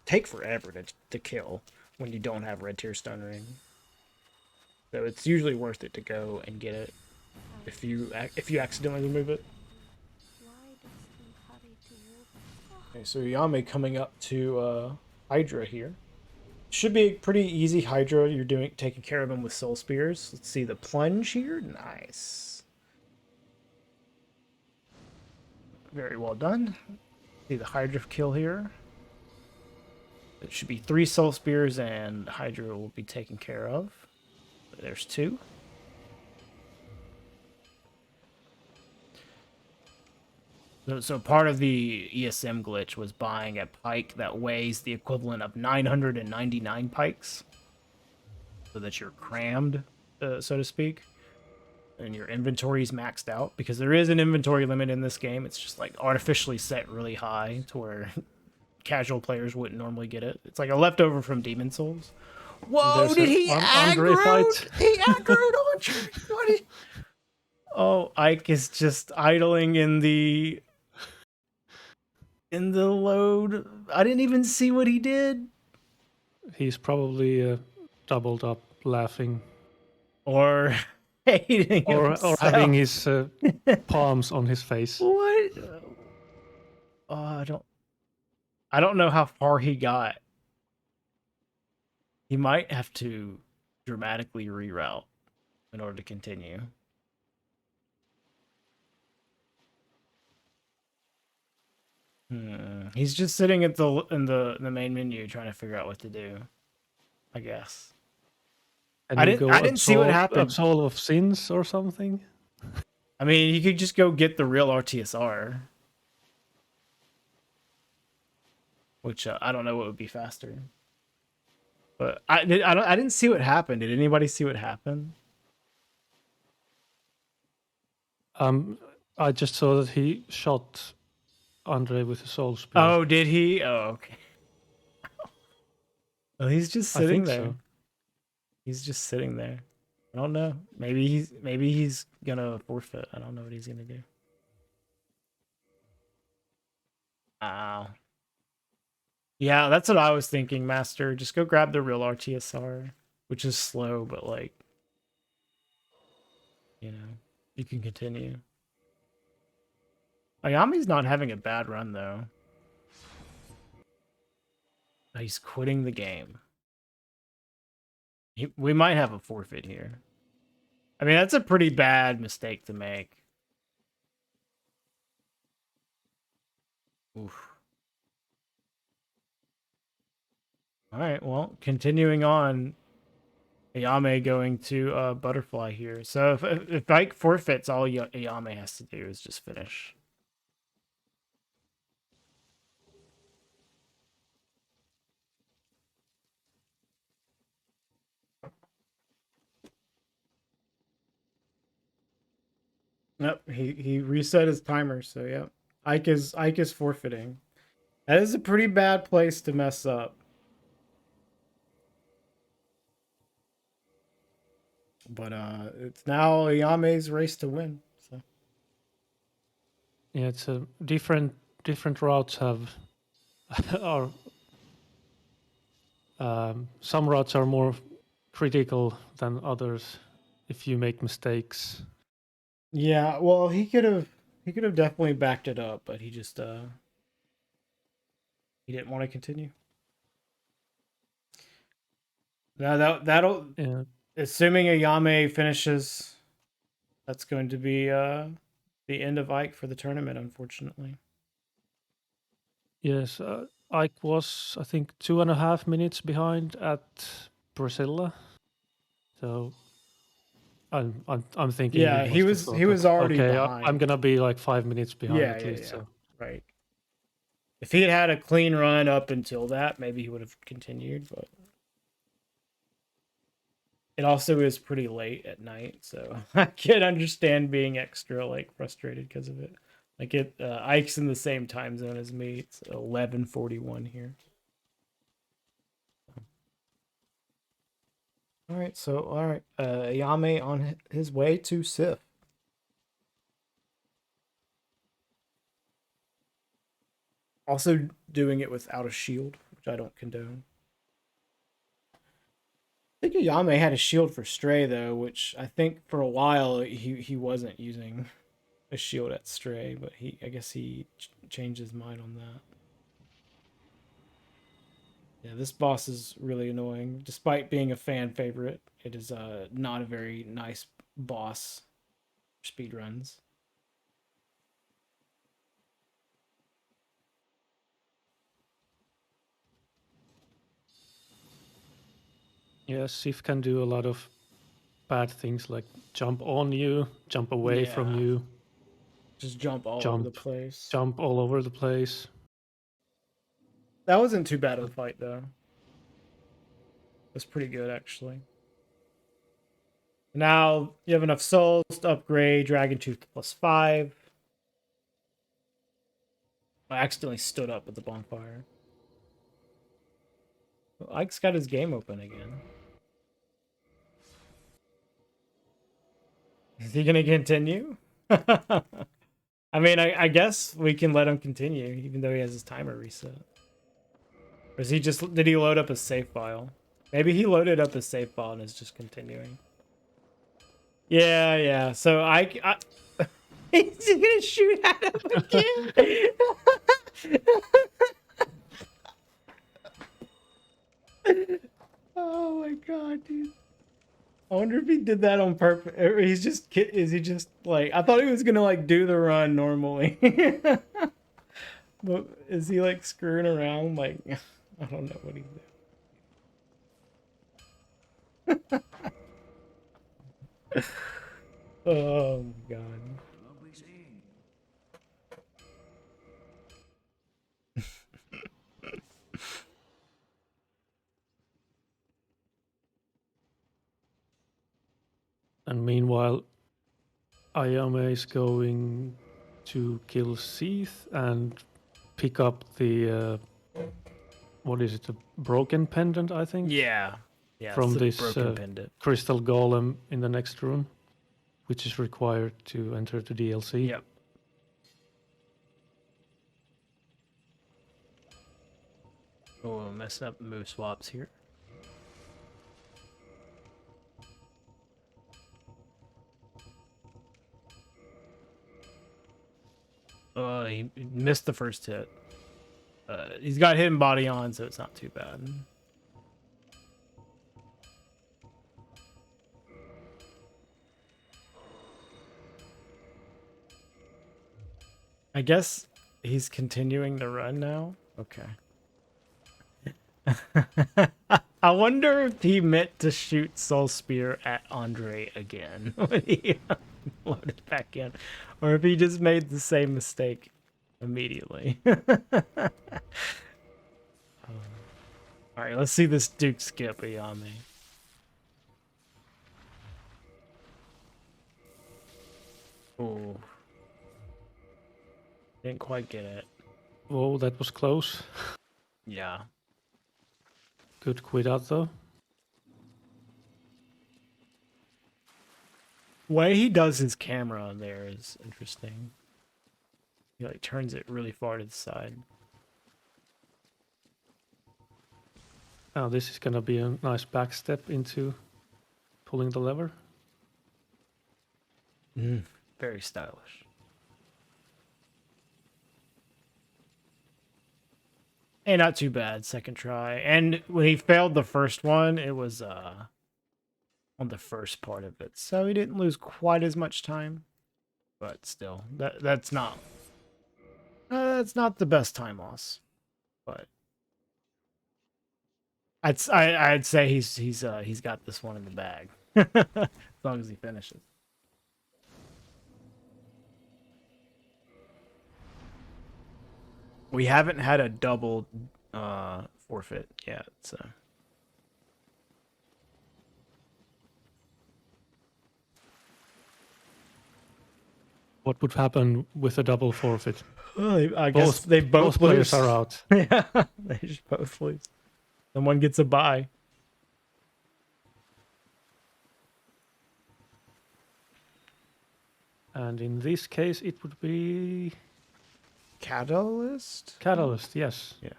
take forever to kill when you don't have red tearstone ring. So it's usually worth it to go and get it if you accidentally remove it. Okay, so Ayame coming up to Hydra here. Should be a pretty easy Hydra. You're taking care of him with soul spears. Let's see the plunge here. Nice. Very well done. See the Hydra kill here. It should be 3 soul spears and Hydra will be taken care of. There's 2. So part of the ESM glitch was buying a pike that weighs the equivalent of 999 pikes, so that you're crammed, so to speak, and your inventory is maxed out. Because there is an inventory limit in this game. It's just like artificially set really high to where casual players wouldn't normally get it. It's like a leftover from Demon Souls. Whoa! Did he aggro? He aggroed on you. Oh, Ike is just idling in the load. I didn't even see what he did. He's probably doubled up laughing. Or hating or himself. having his palms on his face. What? I don't know how far he got. He might have to dramatically reroute in order to continue. He's just sitting at in the main menu trying to figure out what to do, I guess. And I didn't see what happened. Soul of Sins or something. I mean, you could just go get the real RTSR, which I don't know what would be faster. But I didn't see what happened. Did anybody see what happened? I just saw that he shot Andre with a soul spear. Oh, did he? Oh, okay. Well, he's just sitting there. So. He's just sitting there. I don't know. Maybe he's gonna forfeit. I don't know what he's gonna do. Ow. Yeah, that's what I was thinking, Master. Just go grab the real RTSR, which is slow, but like, you know, you can continue. Ayame's not having a bad run though. He's quitting the game. We might have a forfeit here. I mean, that's a pretty bad mistake to make. Oof. All right, well, continuing on, Ayame going to Butterfly here. So if Ike forfeits, all Ayame has to do is just finish. Yep, he reset his timer, so yep. Ike is forfeiting. That is a pretty bad place to mess up. But it's now Ayame's race to win. So yeah, it's a different different routes have are some routes are more critical than others if you make mistakes. Yeah, well, he could have definitely backed it up, but he just he didn't want to continue. Now that'll Yeah. assuming Ayame finishes, that's going to be the end of Ike for the tournament, unfortunately. Yes, Ike was, I think, 2.5 minutes behind at Priscilla. So I'm thinking Yeah, he must have he thought was like, already okay, behind. I'm gonna be like 5 minutes behind Yeah, at yeah, least. yeah. So Right. If he had had a clean run up until that, maybe he would have continued, but it also is pretty late at night, so I can understand being extra like frustrated because of it. Like Ike's in the same time zone as me. It's 11:41 here. All right, Ayame on his way to Sif. Also doing it without a shield, which I don't condone. I think Ayame had a shield for Stray though, which I think for a while he wasn't using a shield at Stray, but I guess he changed his mind on that. Yeah, this boss is really annoying. Despite being a fan favorite, it is not a very nice boss for speedruns. yeah, Sif can do a lot of bad things like jump on you, jump away from you, just jump all over the place. jump all over the place. That wasn't too bad of a fight though. It was pretty good actually. Now you have enough souls to upgrade Dragon Tooth +5. I accidentally stood up with the bonfire. Well, Ike's got his game open again. Is he gonna continue? I mean, I guess we can let him continue, even though he has his timer reset. Or is he just did he load up a save file? Maybe he loaded up a save file and is just continuing. Yeah, yeah. So I he's gonna shoot at him again. Oh my god, dude. I wonder if he did that on purpose. Or is he just like I thought he was gonna like do the run normally. But is he like screwing around? Like I don't know what he's doing. Oh my god. And meanwhile, Ayame is going to kill Seath and pick up the what is it? A broken pendant, I think. Yeah. From this broken pendant. crystal golem in the next room, which is required to enter the DLC. Yep. Oh, messing up move swaps here. Oh, he missed the first hit. He's got hidden body on, so it's not too bad. I guess he's continuing the run now. Okay. I wonder if he meant to shoot Soul Spear at Andre again when he loaded back in, or if he just made the same mistake immediately. All right, let's see this Duke skip Ayame. Oh, didn't quite get it. Whoa, that was close. Yeah. Good quit out though. The way he does his camera on there is interesting. He like turns it really far to the side. Now this is gonna be a nice back step into pulling the lever. Very stylish. Hey, not too bad. Second try. And when he failed the first one, it was on the first part of it. So he didn't lose quite as much time. But still, that's not the best time loss. But I'd say he's got this one in the bag. As long as he finishes. We haven't had a double forfeit yet, so. What would happen with a double forfeit? Well, I guess they both players lose. are out. Yeah, they just both lose. Someone gets a bye. And in this case, it would be Catalyst? Catalyst, yes. Yeah.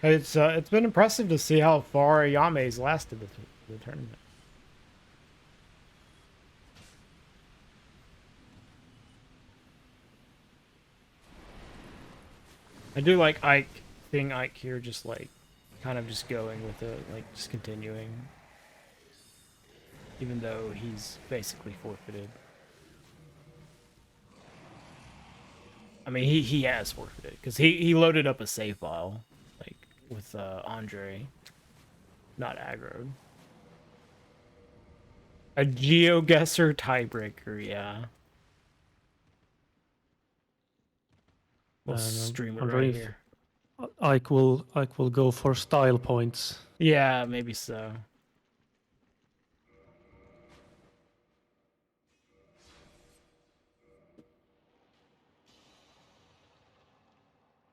It's been impressive to see how far Ayame's lasted the tournament. I do like Ike, seeing Ike here just like kind of just going with it, like just continuing. Even though he's basically forfeited. I mean, he has forfeited because he loaded up a save file, like with Andre, not aggro. A GeoGuessr tiebreaker, yeah. We'll stream it right here. Ike will go for style points. Yeah, maybe so.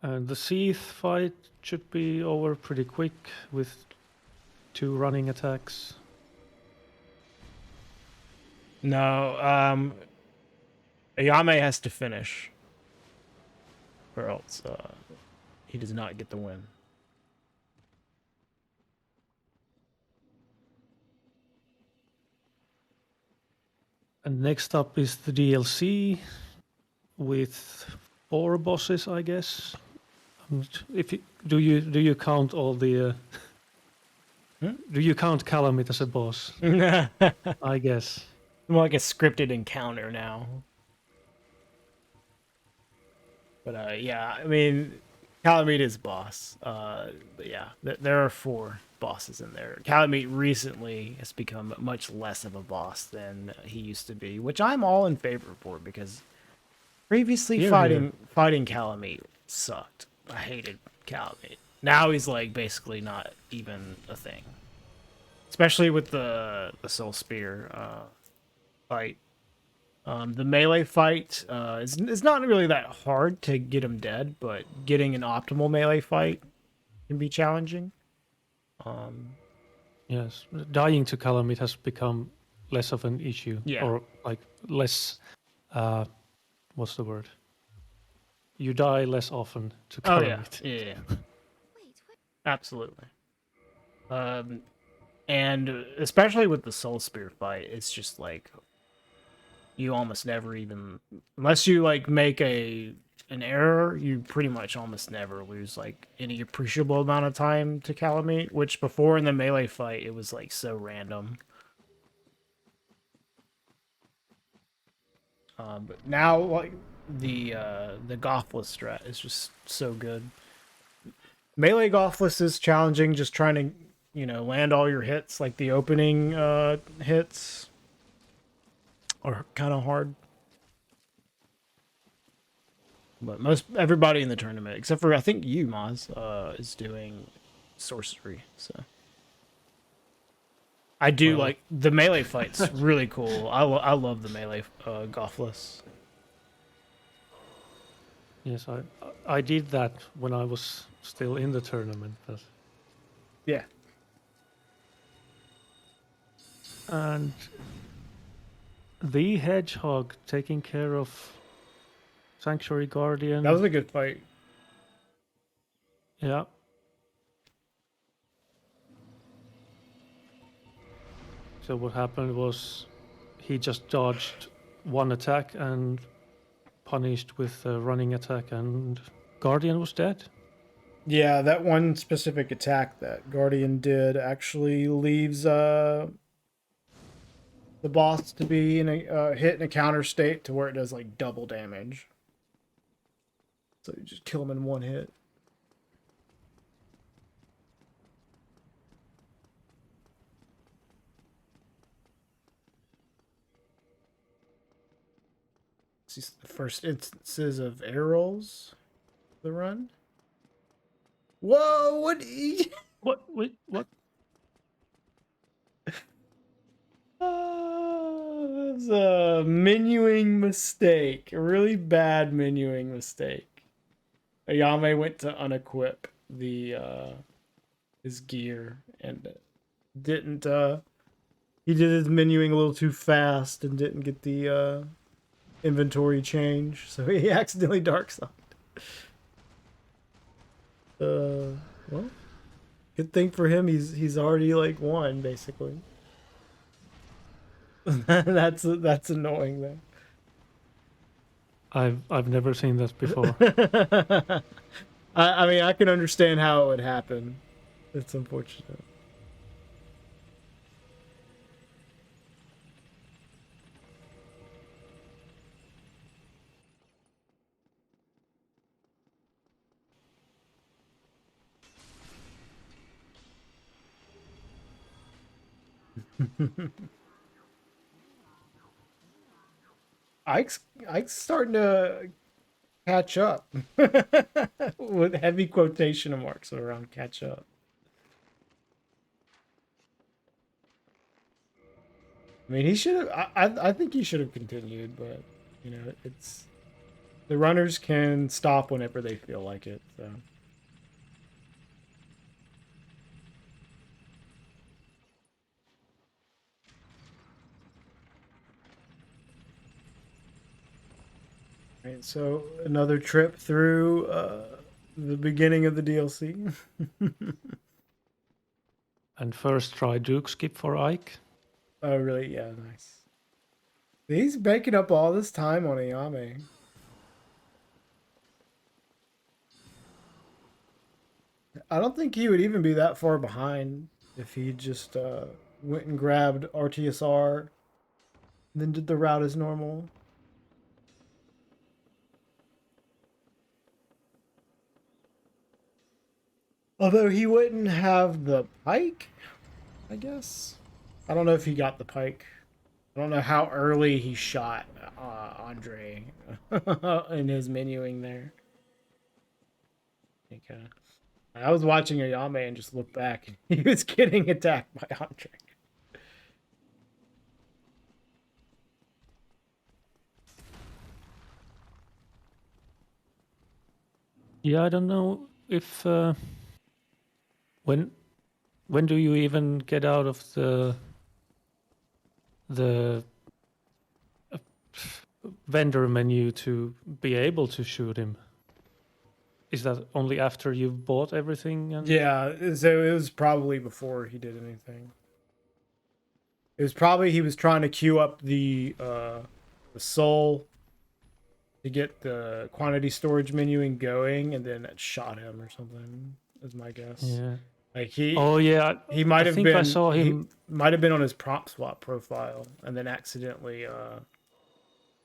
And the Seath fight should be over pretty quick with 2 running attacks. No, Ayame has to finish, or else he does not get the win. And next up is the DLC with 4 bosses, I guess. If you, do you count all the? Do you count Calamit as a boss? I guess. More like a scripted encounter now. But yeah, I mean, Calamite is boss. But yeah, there are 4 bosses in there. Calamite recently has become much less of a boss than he used to be, which I'm all in favor for because previously fighting Calamite sucked. I hated Calamite. Now he's like basically not even a thing. Especially with the Soul Spear fight. The melee fight is not really that hard to get him dead, but getting an optimal melee fight can be challenging. Yes, dying to Calamite has become less of an issue. Yeah. Or like less, what's the word? You die less often to Calamite. Oh yeah. Absolutely. And especially with the Soul Spear fight, it's just like you almost never even, unless you like make an error, you pretty much almost never lose like any appreciable amount of time to Calamite, which before in the melee fight it was like so random. But now like the Gothless strat is just so good. Melee Gothless is challenging, just trying to land all your hits, like the opening hits are kind of hard. But everybody in the tournament, except for I think you, Maz, is doing sorcery. So I do like the melee fights. Really cool. I love the melee Gothless. Yes, I did that when I was still in the tournament. But... Yeah. And the Hedgehog taking care of Sanctuary Guardian. That was a good fight. Yeah. So what happened was he just dodged one attack and punished with a running attack, and Guardian was dead. Yeah, that one specific attack that Guardian did actually leaves the boss to be in a hit in a counter state to where it does like double damage. So you just kill him in one hit. This is the first instances of air rolls. The run. Whoa! What? What? Wait, what? That was a menuing mistake. A really bad menuing mistake. Ayame went to unequip the his gear and didn't he did his menuing a little too fast and didn't get the inventory change, so he accidentally dark side. Well, good thing for him, he's already like won basically. that's annoying though. I've never seen that before. I mean, I can understand how it would happen. It's unfortunate. Ike's starting to catch up with heavy quotation marks around catch up. I mean, he should have. I think he should have continued, but you know, it's the runners can stop whenever they feel like it. So. Right, so another trip through the beginning of the DLC. And first try Duke skip for Ike. Oh, really? Yeah, nice. He's making up all this time on Ayame. I don't think he would even be that far behind if he just went and grabbed RTSR and then did the route as normal. Although he wouldn't have the pike, I guess. I don't know if he got the pike. I don't know how early he shot Andre in his menuing there. Okay. I was watching Ayame and just looked back, and he was getting attacked by Andre. Yeah, I don't know if when do you even get out of the vendor menu to be able to shoot him? Is that only after you've bought everything? And... Yeah, so it was probably before he did anything. It was probably he was trying to queue up the soul to get the quantity storage menuing going, and then it shot him or something. Is my guess. Yeah. Like he. Oh yeah. He might have been. I saw him. He might have been on his prompt swap profile, and then accidentally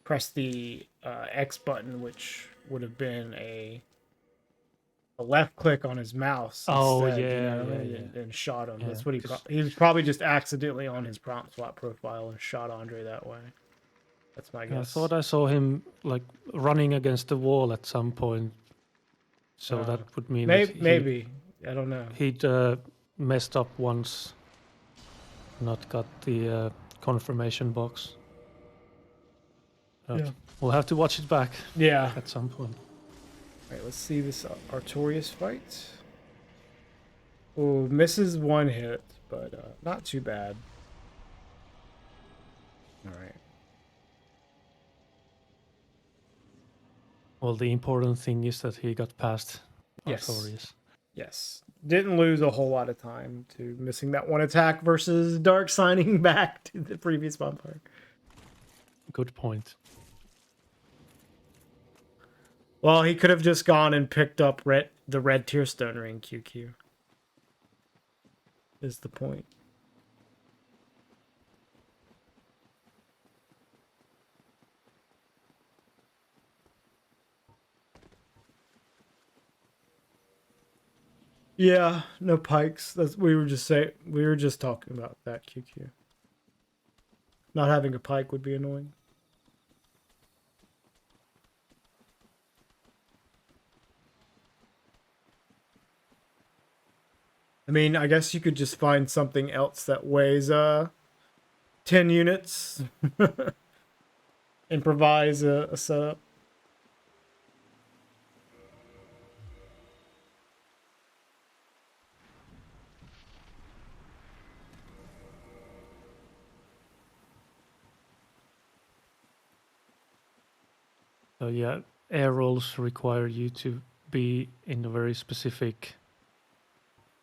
pressed the X button, which would have been a left click on his mouse. Oh instead, yeah, you know, yeah. and shot him. Yeah, That's what he was probably just accidentally on his prompt swap profile and shot Andre that way. That's my guess. I thought I saw him like running against the wall at some point. So that would mean maybe I don't know. He'd messed up once, not got the confirmation box. Yeah. We'll have to watch it back. Yeah. At some point. All right, let's see this Artorias fight. Oh, misses one hit, but not too bad. All right. Well, the important thing is that he got past Artorias. Yes. Didn't lose a whole lot of time to missing that one attack versus Dark signing back to the previous bonfire. Good point. Well, he could have just gone and picked up the red Tearstone ring QQ. Is the point. Yeah, no pikes. We were just talking about that QQ. Not having a pike would be annoying. I mean, I guess you could just find something else that weighs 10 units. Improvise a setup. So yeah, air rolls require you to be in a very specific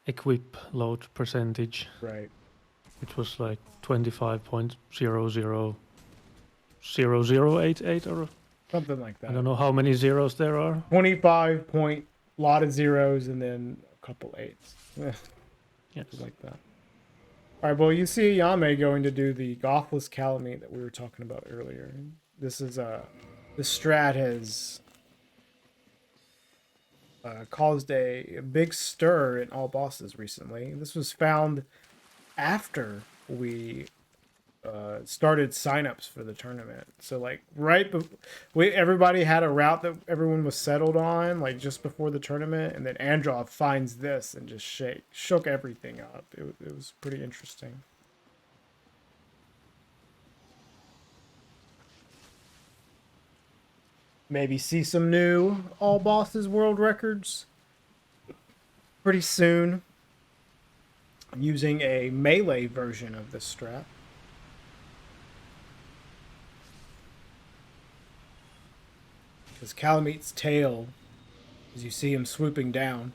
equip load percentage. Right. Which was like 25.000088 or Something like that. I don't know how many zeros there are. 25 point, lot of zeros, and then a couple eights. Yes. Like that. All right, well, you see Ayame going to do the Gothless Calamite that we were talking about earlier. This is the strat has caused a big stir in all bosses recently. This was found after we started signups for the tournament. So like everybody had a route that everyone was settled on, like just before the tournament, and then Androv finds this and just shook everything up. It was pretty interesting. Maybe see some new all bosses world records pretty soon using a melee version of this strat. Because Calamite's tail, as you see him swooping down,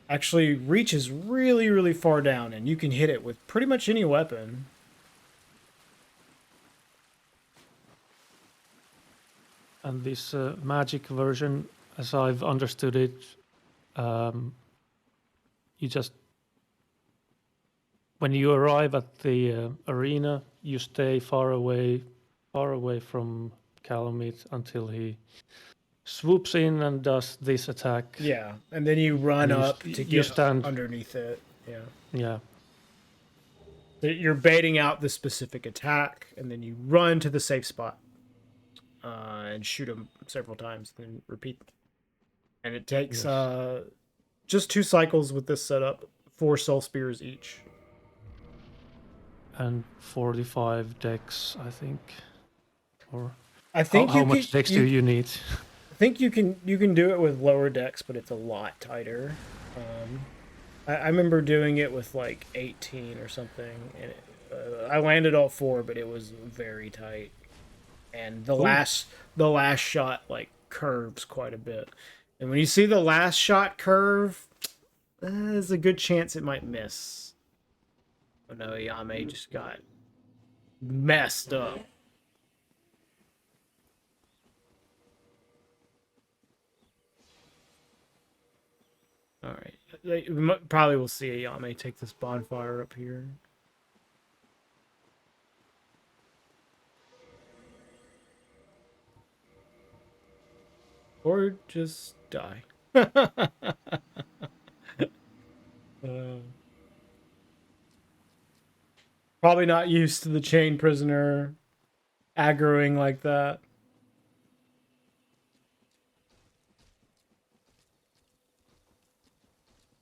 actually reaches really, really far down, and you can hit it with pretty much any weapon. And this magic version, as I've understood it, you just when you arrive at the arena, you stay far away from Calamite until he swoops in and does this attack. Yeah, and then you run up to get underneath it. Yeah. Yeah. You're baiting out the specific attack, and then you run to the safe spot and shoot him several times, then repeat. And it takes just 2 cycles with this setup, 4 soul spears each. And 45 decks, I think. Or I think how much decks do you need? I think you can do it with lower decks, but it's a lot tighter. I remember doing it with like 18 or something, and I landed all 4, but it was very tight. And the last shot like curves quite a bit, and when you see the last shot curve, there's a good chance it might miss. Oh no, Ayame just got messed up. All right, probably will see Ayame take this bonfire up here. Or just die. Probably not used to the chain prisoner aggroing like that.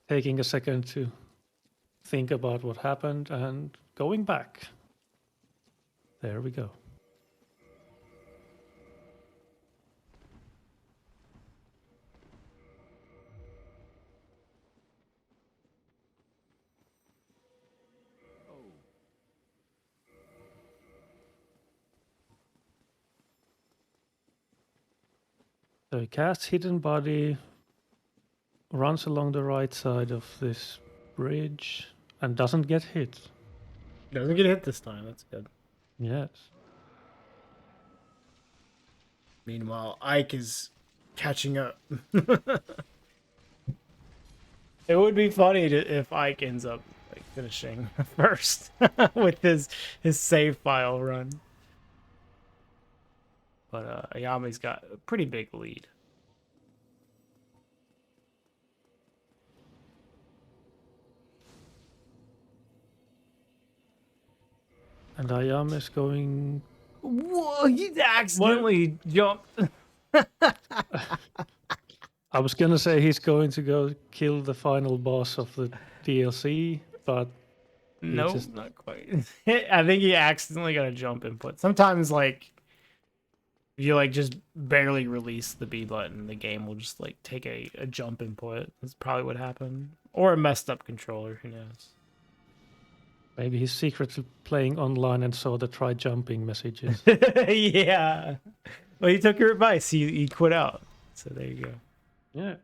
Taking a second to think about what happened and going back. There we go. So he casts Hidden Body, runs along the right side of this bridge, and doesn't get hit. Doesn't get hit this time. That's good. Yes. Meanwhile, Ike is catching up. It would be funny if Ike ends up like finishing first with his save file run. But Ayame's got a pretty big lead. And Ayame is going... Whoa, he accidentally jumped. I was gonna say he's going to go kill the final boss of the DLC, but... No, not quite. I think he accidentally got a jump input. Sometimes, like, if you, like, just barely release the B button, the game will just, like, take a jump input. That's probably what happened. Or a messed up controller, who knows. Maybe he's secretly playing online and saw the try jumping messages. Yeah. Well, he took your advice. He quit out. So there you go. Yeah.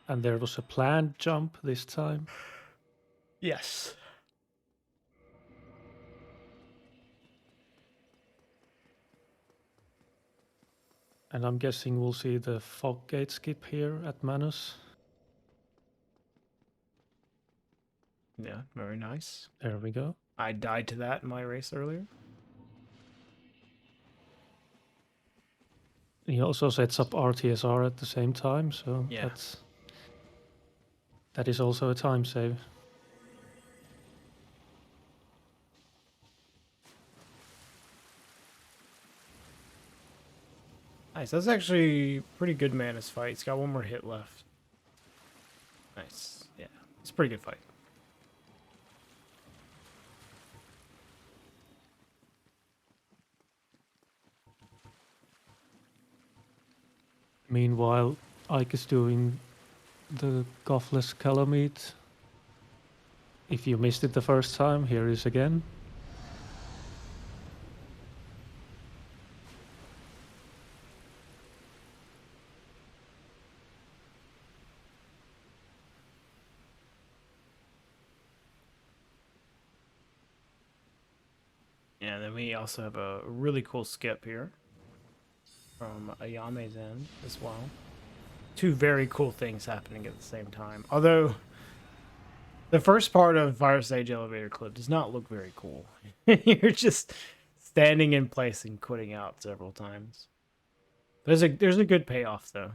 And there was a planned jump this time. Yes. And I'm guessing we'll see the fog gate skip here at Manus. Yeah, very nice. There we go. I died to that in my race earlier. He also sets up RTSR at the same time, so Yeah. that is also a time save. Nice. That's actually pretty good Manus fight. He's got one more hit left. Nice. Yeah. It's a pretty good fight. Meanwhile, Ike is doing the Gothless Calamite. If you missed it the first time, here is again. Yeah, then we also have a really cool skip here from Ayame's end as well. Two very cool things happening at the same time. Although the first part of Fire Stage Elevator Clip does not look very cool. You're just standing in place and quitting out several times. There's a good payoff though.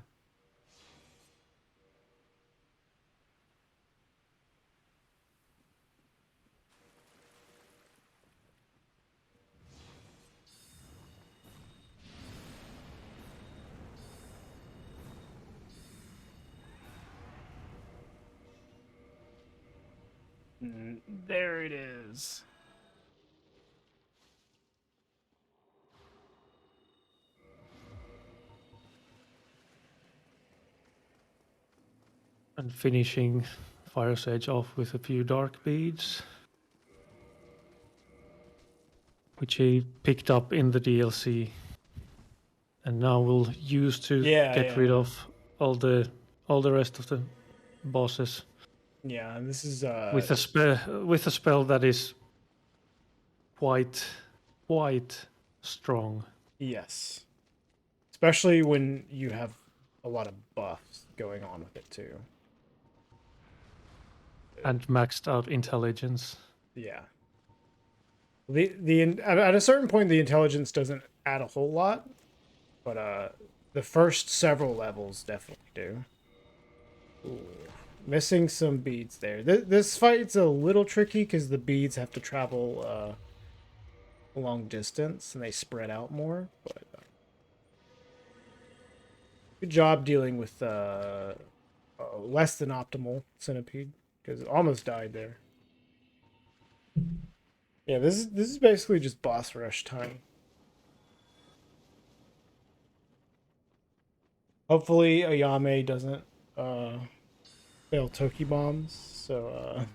There it is. And finishing Fire Sage off with a few dark beads, which he picked up in the DLC, and now we'll use to get rid of all the rest of the bosses. Yeah, and this is with a spell that is quite strong. Yes. Especially when you have a lot of buffs going on with it too. And maxed out intelligence. Yeah. At a certain point the intelligence doesn't add a whole lot, but the first several levels definitely do. Ooh. Missing some beads there. This fight's a little tricky because the beads have to travel a long distance and they spread out more. But good job dealing with less than optimal centipede because it almost died there. Yeah, this is basically just boss rush time. Hopefully Ayame doesn't fail Toki bombs, so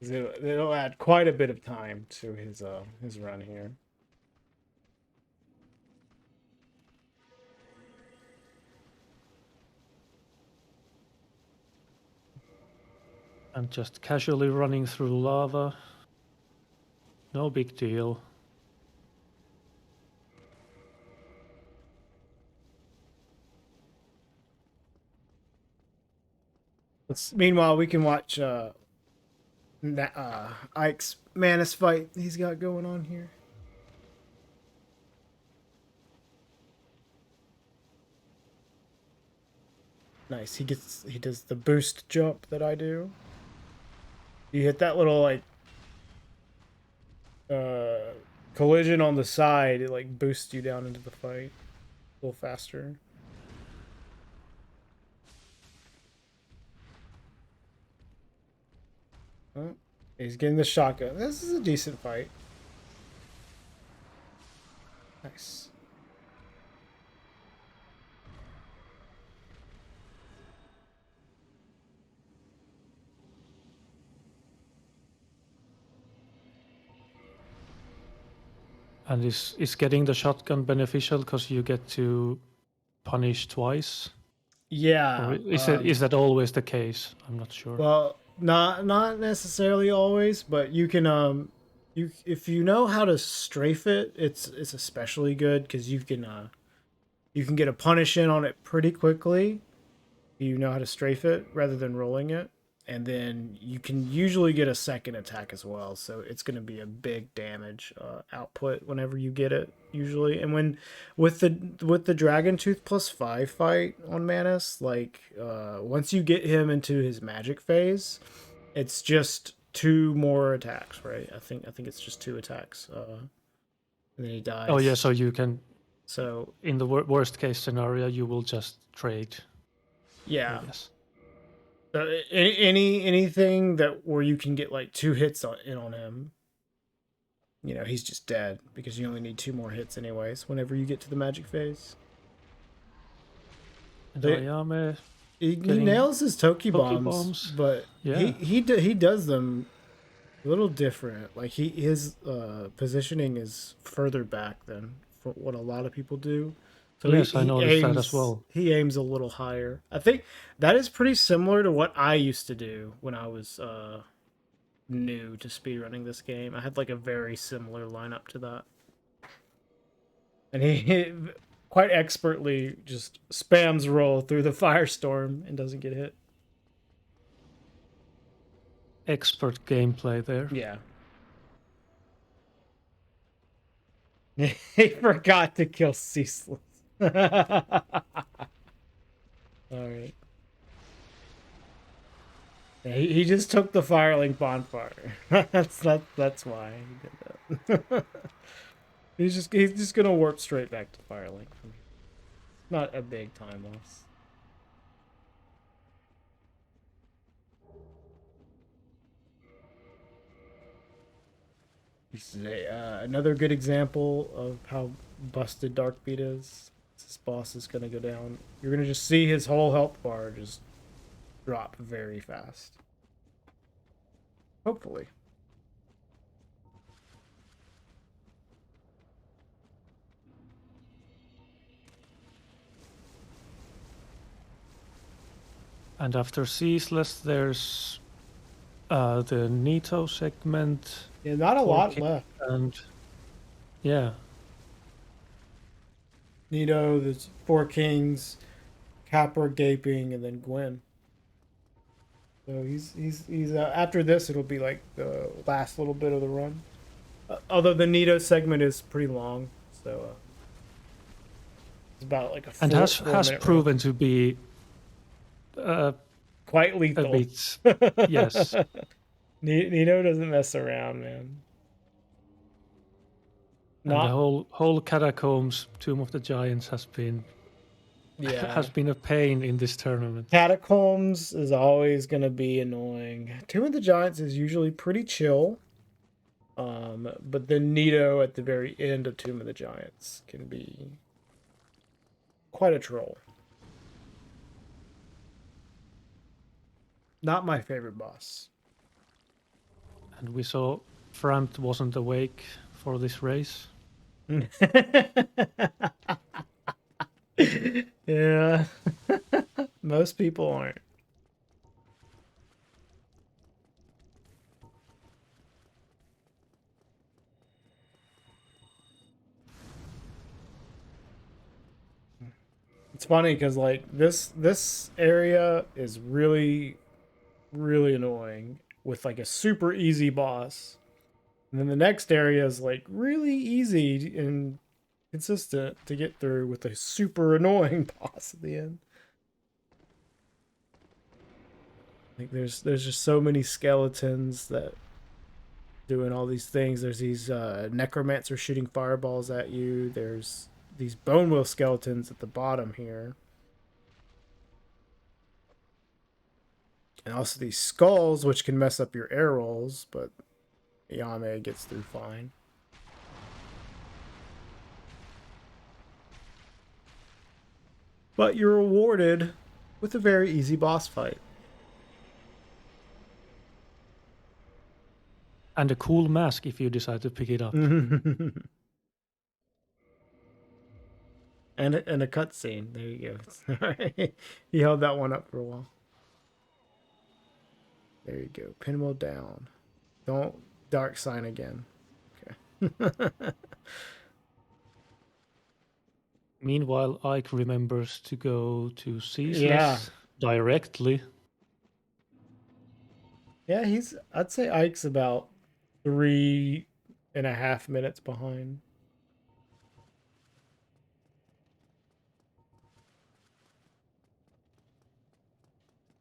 it'll add quite a bit of time to his run here. And just casually running through lava. No big deal. Meanwhile, we can watch Ike's Manus fight he's got going on here. Nice. He does the boost jump that I do. You hit that little like collision on the side, it like boosts you down into the fight a little faster. Oh, he's getting the shotgun. This is a decent fight. Nice. And is getting the shotgun beneficial because you get to punish twice? Yeah. Or is that always the case? I'm not sure. Well, not necessarily always, but you can if you know how to strafe it, it's especially good because you can get a punish in on it pretty quickly. You know how to strafe it rather than rolling it, and then you can usually get a second attack as well, so it's going to be a big damage output whenever you get it usually. And when with the Dragon Tooth +5 fight on Manus, like once you get him into his magic phase, it's just 2 more attacks, right? I think it's just 2 attacks, and then he dies. Oh yeah, so you can. So in the worst case scenario, you will just trade. Yeah. Anything that where you can get like 2 hits in on him, you know, he's just dead because you only need 2 more hits anyways whenever you get to the magic phase. Ayame he nails his Toki bombs, but yeah. he does them a little different. Like his positioning is further back than for what a lot of people do. So yes, I noticed that as well. He aims a little higher. I think that is pretty similar to what I used to do when I was new to speedrunning this game. I had like a very similar lineup to that. And he quite expertly just spams roll through the firestorm and doesn't get hit. Expert gameplay there. Yeah. He forgot to kill Ceaseless. All right. Yeah, he just took the Firelink bonfire. that's why he did that. he's just gonna warp straight back to Firelink. Not a big time loss. This is another good example of how busted Darkbeat is. This boss is gonna go down. You're gonna just see his whole health bar just drop very fast. Hopefully. And after Ceaseless, there's the Nito segment. Yeah, not a lot left. And yeah. Nito, there's 4 kings, Capra, Gaping, and then Gwen. So he's after this, it'll be like the last little bit of the run. Although the Nito segment is pretty long, so it's about like a 4, and has proven run. To be quite lethal. A bit, yes. Nito doesn't mess around, man. And the whole Catacombs Tomb of the Giants has been a pain in this tournament. Catacombs is always going to be annoying. Tomb of the Giants is usually pretty chill. But then Nito at the very end of Tomb of the Giants can be quite a troll. Not my favorite boss. And we saw Framt wasn't awake for this race. Yeah. Most people aren't. It's funny because like this area is really annoying with like a super easy boss, and then the next area is like really easy and consistent to get through with a super annoying boss at the end. Like there's just so many skeletons that doing all these things. There's these necromancer shooting fireballs at you. There's these bone wheel skeletons at the bottom here. And also these skulls, which can mess up your air rolls, but Ayame gets through fine. But you're rewarded with a very easy boss fight. And a cool mask if you decide to pick it up. and a cutscene. There you go. Alright. He held that one up for a while. There you go. Pinwheel down. Don't dark sign again. Okay. Meanwhile, Ike remembers to go to Ceaseless directly. Yeah, I'd say Ike's about 3.5 minutes behind.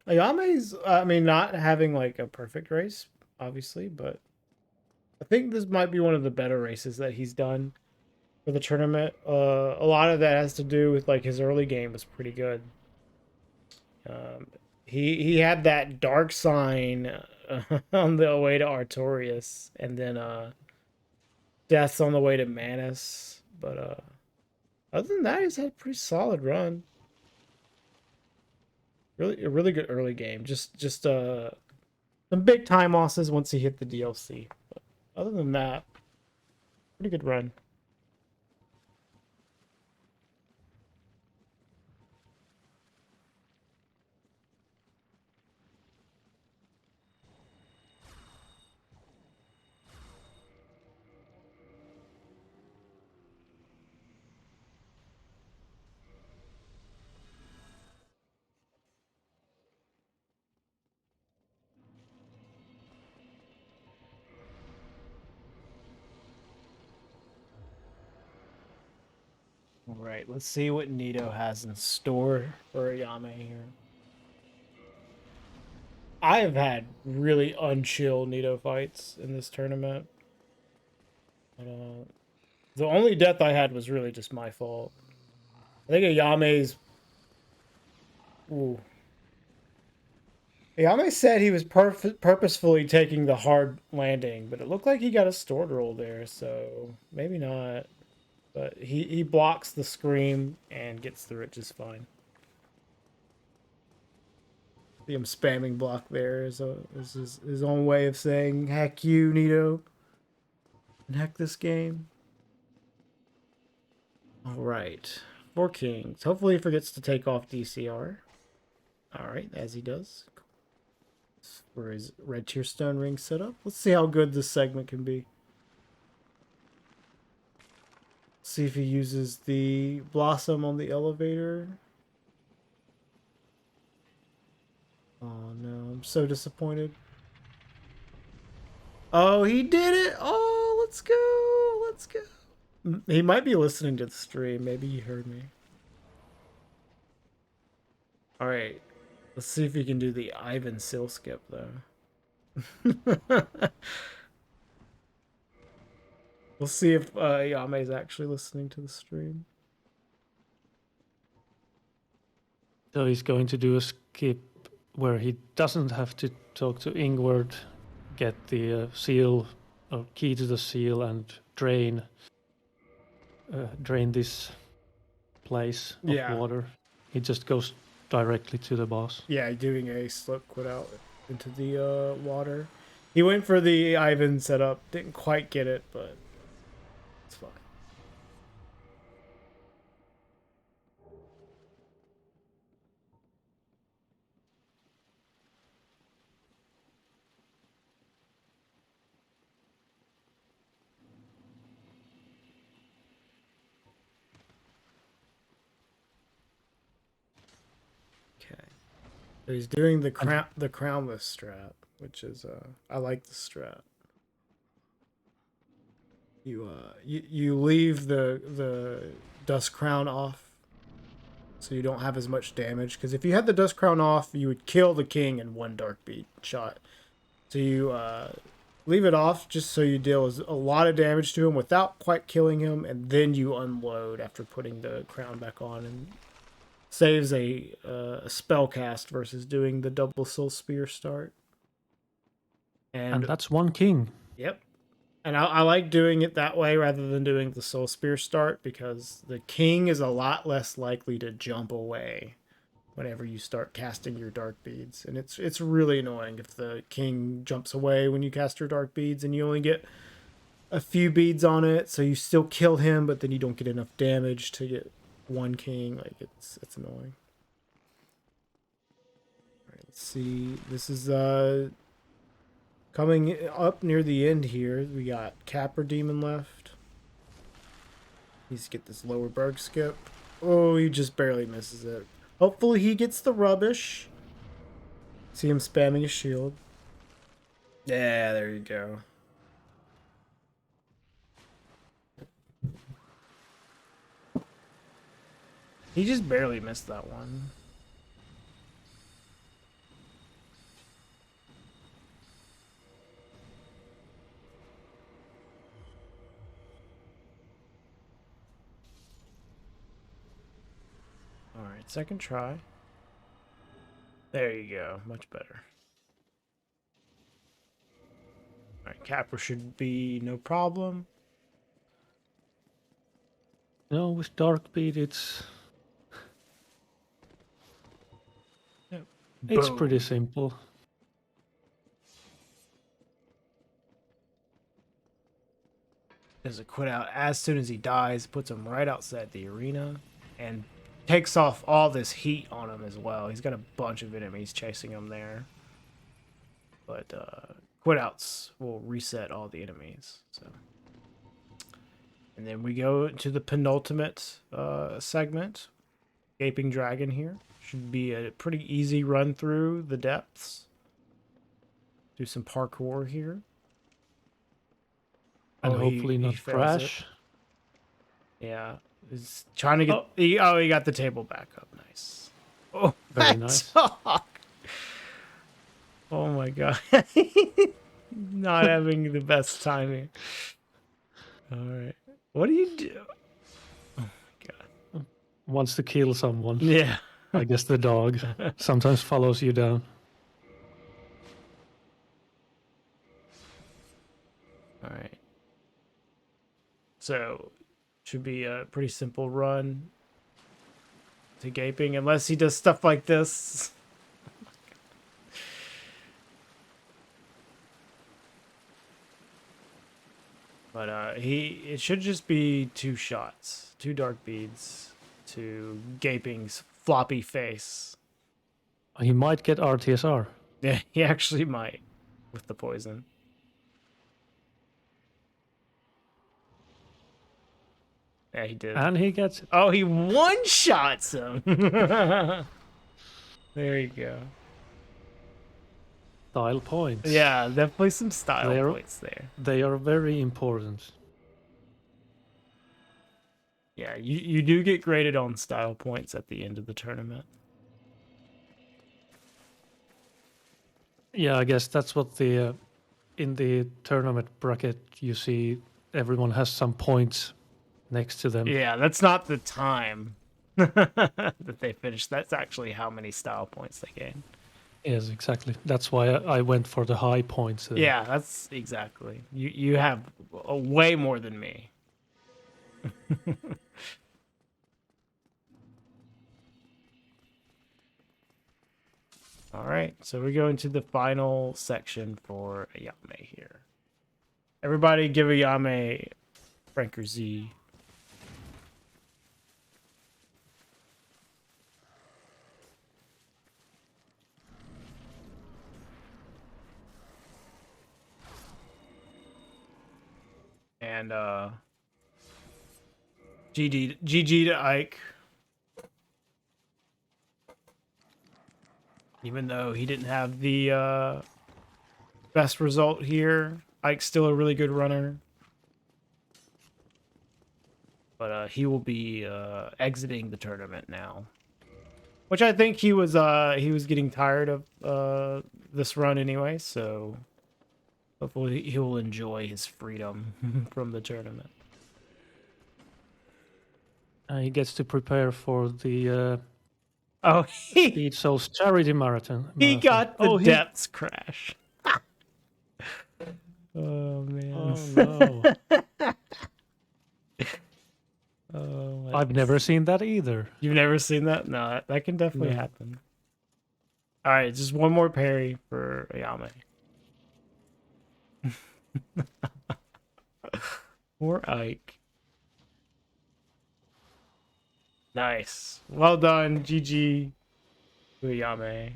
Ayame's, I mean, not having like a perfect race, obviously, but I think this might be one of the better races that he's done for the tournament. A lot of that has to do with like his early game was pretty good. He had that dark sign on the way to Artorias, and then Death's on the way to Manus. But other than that, he's had a pretty solid run. Really, a really good early game. Just some big time losses once he hit the DLC. But other than that, pretty good run. All right, let's see what Nito has in store for Ayame here. I have had really unchill Nito fights in this tournament. The only death I had was really just my fault. I think Ayame's... Ooh. Ayame said he was purposefully taking the hard landing, but it looked like he got a stored roll there, so maybe not. But he blocks the scream and gets through it just fine. See him spamming block there is his own way of saying heck you, Nito, and heck this game. All right, 4 kings. Hopefully he forgets to take off DCR. All right, as he does. For his red tier stone ring setup. Let's see how good this segment can be. See if he uses the blossom on the elevator. Oh no, I'm so disappointed. Oh, he did it! Oh, let's go! Let's go! He might be listening to the stream. Maybe he heard me. Alright. Let's see if he can do the Ivan Sill skip, though. We'll see if Yame's actually listening to the stream. So he's going to do a skip where he doesn't have to talk to Ingward, get the seal or key to the seal, and drain this place of water. He just goes directly to the boss. Yeah, doing a slip quit out into the water. He went for the Ivan setup, didn't quite get it, but it's fine. Okay. So he's doing the crownless strat, which is I like the strat. You leave the dust crown off, so you don't have as much damage. Because if you had the dust crown off, you would kill the king in one dark beat shot. So you leave it off just so you deal a lot of damage to him without quite killing him, and then you unload after putting the crown back on, and saves a spell cast versus doing the double soul spear start. And that's one king. Yep. And I like doing it that way rather than doing the soul spear start, because the king is a lot less likely to jump away whenever you start casting your dark beads. And it's really annoying if the king jumps away when you cast your dark beads and you only get a few beads on it, so you still kill him, but then you don't get enough damage to get one king. Like, it's annoying. All right, let's see. This is coming up near the end here. We got Capra Demon left. Needs to get this lower berg skip. Oh, he just barely misses it. Hopefully he gets the rubbish. See him spamming his shield. Yeah, there you go. He just barely missed that one. Alright, second try. There you go. Much better. Alright, Capra should be no problem. No, with Dark Beat, it's pretty simple. Does a quit out as soon as he dies, puts him right outside the arena, and takes off all this heat on him as well. He's got a bunch of enemies chasing him there. But quit outs will reset all the enemies. So, and then we go to the penultimate segment. Gaping Dragon here. Should be a pretty easy run through the depths. Do some parkour here. And hopefully not crash. Yeah. He's trying to get... He got the table back up. Nice. Oh, very nice. Oh my god. Not having the best timing. Alright. What do you do? Oh my god. Wants to kill someone. Yeah. I guess the dog sometimes follows you down. Alright. So, should be a pretty simple run to Gaping, unless he does stuff like this. But it should just be 2 shots, 2 dark beads to Gaping's floppy face. He might get RTSR. Yeah, he actually might with the poison. Yeah, he did. And he gets it. Oh, he one-shots him. There you go. Style points. Yeah, definitely some style points there. They are very important. Yeah, you do get graded on style points at the end of the tournament. Yeah, I guess that's what the in the tournament bracket you see everyone has some points next to them. Yeah, that's not the time that they finished. That's actually how many style points they gain. Yes, exactly. That's why I went for the high points. Yeah, that's exactly. You have way more than me. All right, so we're going to the final section for Ayame here. Everybody give Ayame Franker Z. And GG to Ike. Even though he didn't have the best result here, Ike's still a really good runner. But he will be exiting the tournament now. Which I think he was getting tired of this run anyway, so hopefully he will enjoy his freedom from the tournament. He gets to prepare for the Speed Soul's charity marathon. He got the depths crash. Oh man. Oh no. Oh, I've never seen that either. You've never seen that? No, that can definitely happen. All right, just one more parry for Ayame. Or Ike. Nice. Well done. GG to Ayame.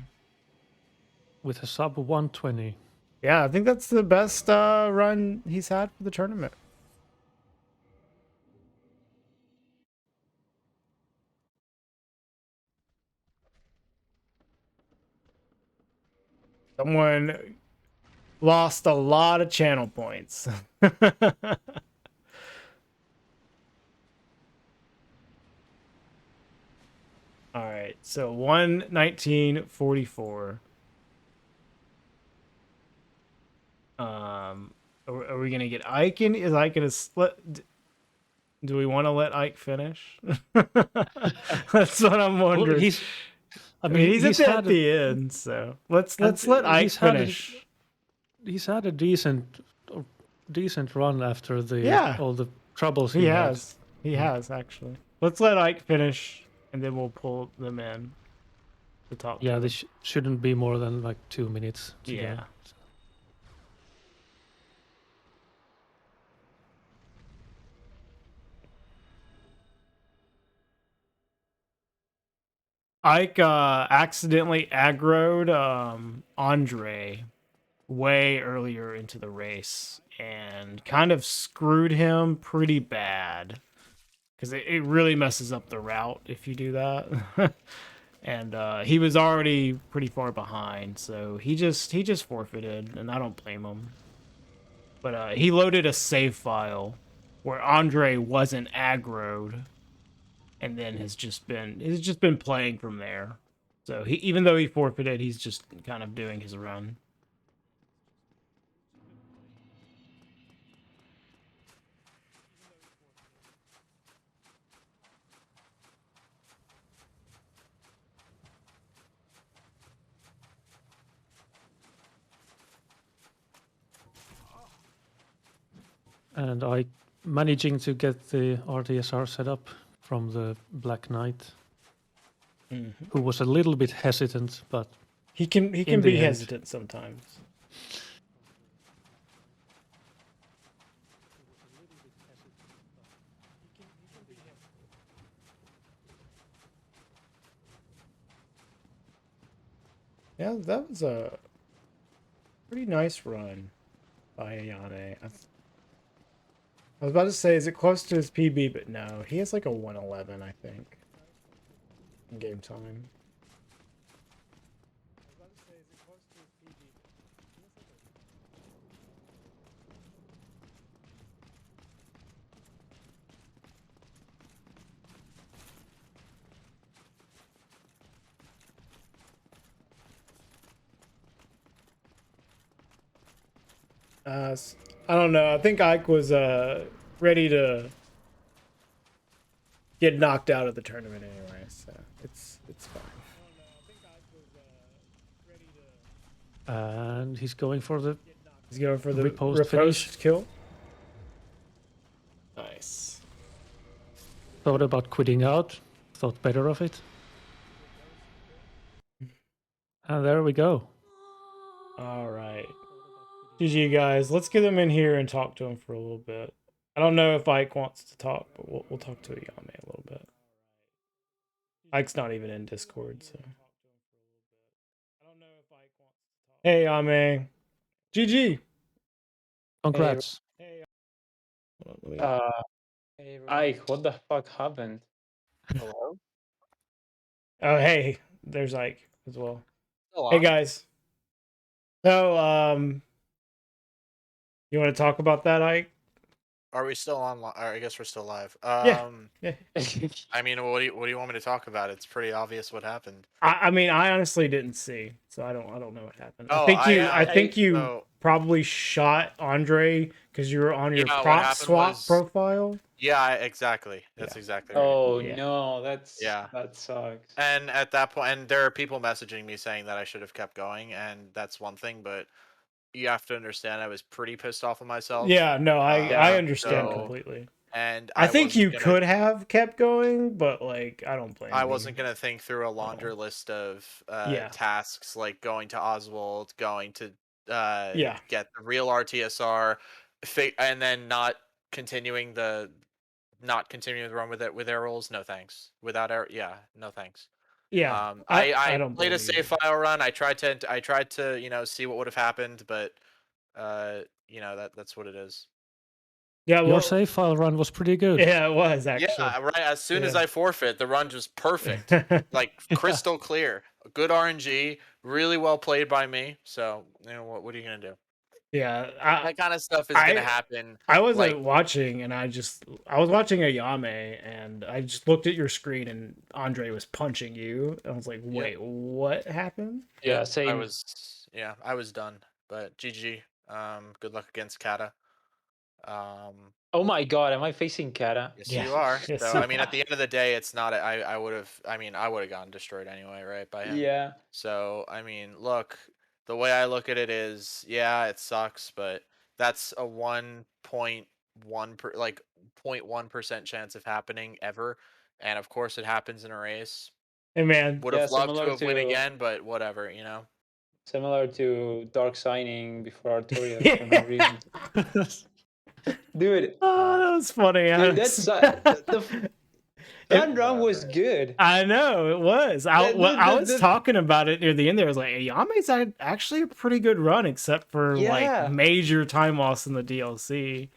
With a sub 120. Yeah, I think that's the best run he's had for the tournament. Someone lost a lot of channel points. All right, so 119.44. Are we gonna get Ike in? Is Ike gonna split? Do we want to let Ike finish? That's what I'm wondering. Well, I mean, he's at the end, so let's let Ike finish. He's had a decent run after all the troubles he has. He has actually. Let's let Ike finish, and then we'll pull them in. The top. Yeah, this shouldn't be more than like 2 minutes. Yeah. Ike accidentally aggroed Andre way earlier into the race and kind of screwed him pretty bad because it really messes up the route if you do that. And he was already pretty far behind, so he just forfeited, and I don't blame him. But he loaded a save file where Andre wasn't aggroed, and then has just been playing from there. So even though he forfeited, he's just kind of doing his run. And I managing to get the RTSR set up from the Black Knight, who was a little bit hesitant, but he can be hesitant sometimes. Yeah, that was a pretty nice run by Ayane. I was about to say, is it close to his PB? But no, he has like a 111, I think, in game time. I don't know. I think Ike was ready to get knocked out of the tournament anyway, so it's fine. And he's going for the riposte kill. Nice. Thought about quitting out. Thought better of it. And there we go. All right. GG, guys. Let's get him in here and talk to him for a little bit. I don't know if Ike wants to talk, but we'll talk to Ayame a little bit. Ike's not even in Discord, so. Hey, Ayame. GG. Congrats. Hey, Ike, what the fuck happened? Hello? Oh, hey. There's Ike as well. Hello. Hey, guys. So, you want to talk about that, Ike? Are we still on? I guess we're still live. Yeah. Yeah. I mean, what do you want me to talk about? It's pretty obvious what happened. I mean, I honestly didn't see, so I don't know what happened. Oh, I think you so, probably shot Andre because you were on your what prop happened swap was- profile. Yeah, exactly. That's exactly right. Oh Yeah. no, that sucks. And at that point, and there are people messaging me saying that I should have kept going, and that's one thing, but you have to understand I was pretty pissed off of myself. Yeah, no, I understand so- completely. And I think you wasn't could have kept going, but like I don't blame you. I wasn't gonna think through a laundry list of Yeah. tasks like going to Oswald, going to Yeah. get the real RTSR, and then not continuing the run with it with air rolls. No thanks. Without air, yeah, no thanks. Yeah. I don't played blame a safe file run. I tried to see what would have happened, but that's what it is. Yeah, well, Your save file run was pretty good. yeah, it was actually. Yeah, right. As soon as Yeah. I forfeit, the run was perfect, like crystal clear. Good RNG, really well played by me. So what are you gonna do? Yeah, That kind of stuff is gonna happen. I wasn't watching, and I was watching Ayame, and I just looked at your screen, and Andre was punching you. And I was like, wait, what happened? Yeah, same. I was done. But GG. Good luck against Kata. Oh my god, am I facing Kata? Yes, Yeah. you are. Yes, So you I mean, at the end of the day, it's not. I would have gotten destroyed anyway, right? By him. Yeah. So I mean, look, the way I look at it is, yeah, it sucks, but that's a 0.1% chance of happening ever, and of course it happens in a race. Hey man, Would have loved to have win again, but whatever, you know. Similar to Dark signing before Artorias for no reason. Dude, oh, that was funny. dude, that run was good. I know it was. I was talking about it near the end there. I was like, Ayame's actually a pretty good run, except for like major time loss in the DLC.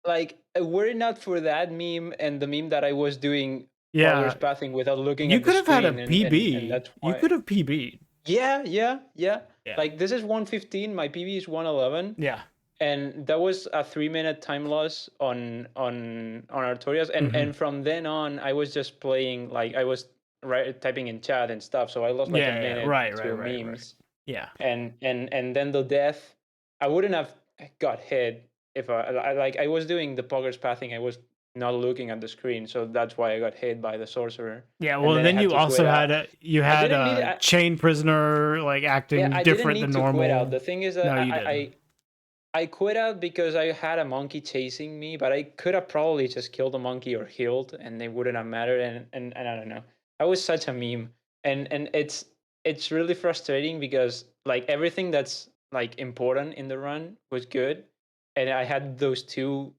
Like, were it not for that meme and the meme that I was doing yeah, pathing without looking you at the screen. You could have had a PB. And that's why. You could have PB'd. Yeah. Like, this is 115. My PB is 111. Yeah. And that was a 3-minute time loss on Artorias. And from then on, I was just playing, like, I was typing in chat and stuff. So I lost like a minute to memes. Right. Yeah. And then the death, I wouldn't have got hit if I was doing the poggers pathing. I was not looking at the screen, so that's why I got hit by the sorcerer. Yeah, well, then you also had a chain prisoner like acting different than normal. Quit out. The thing is that I quit out because I had a monkey chasing me, but I could have probably just killed the monkey or healed, and they wouldn't have mattered. And I don't know. I was such a meme, and it's really frustrating because like everything that's like important in the run was good, and I had those two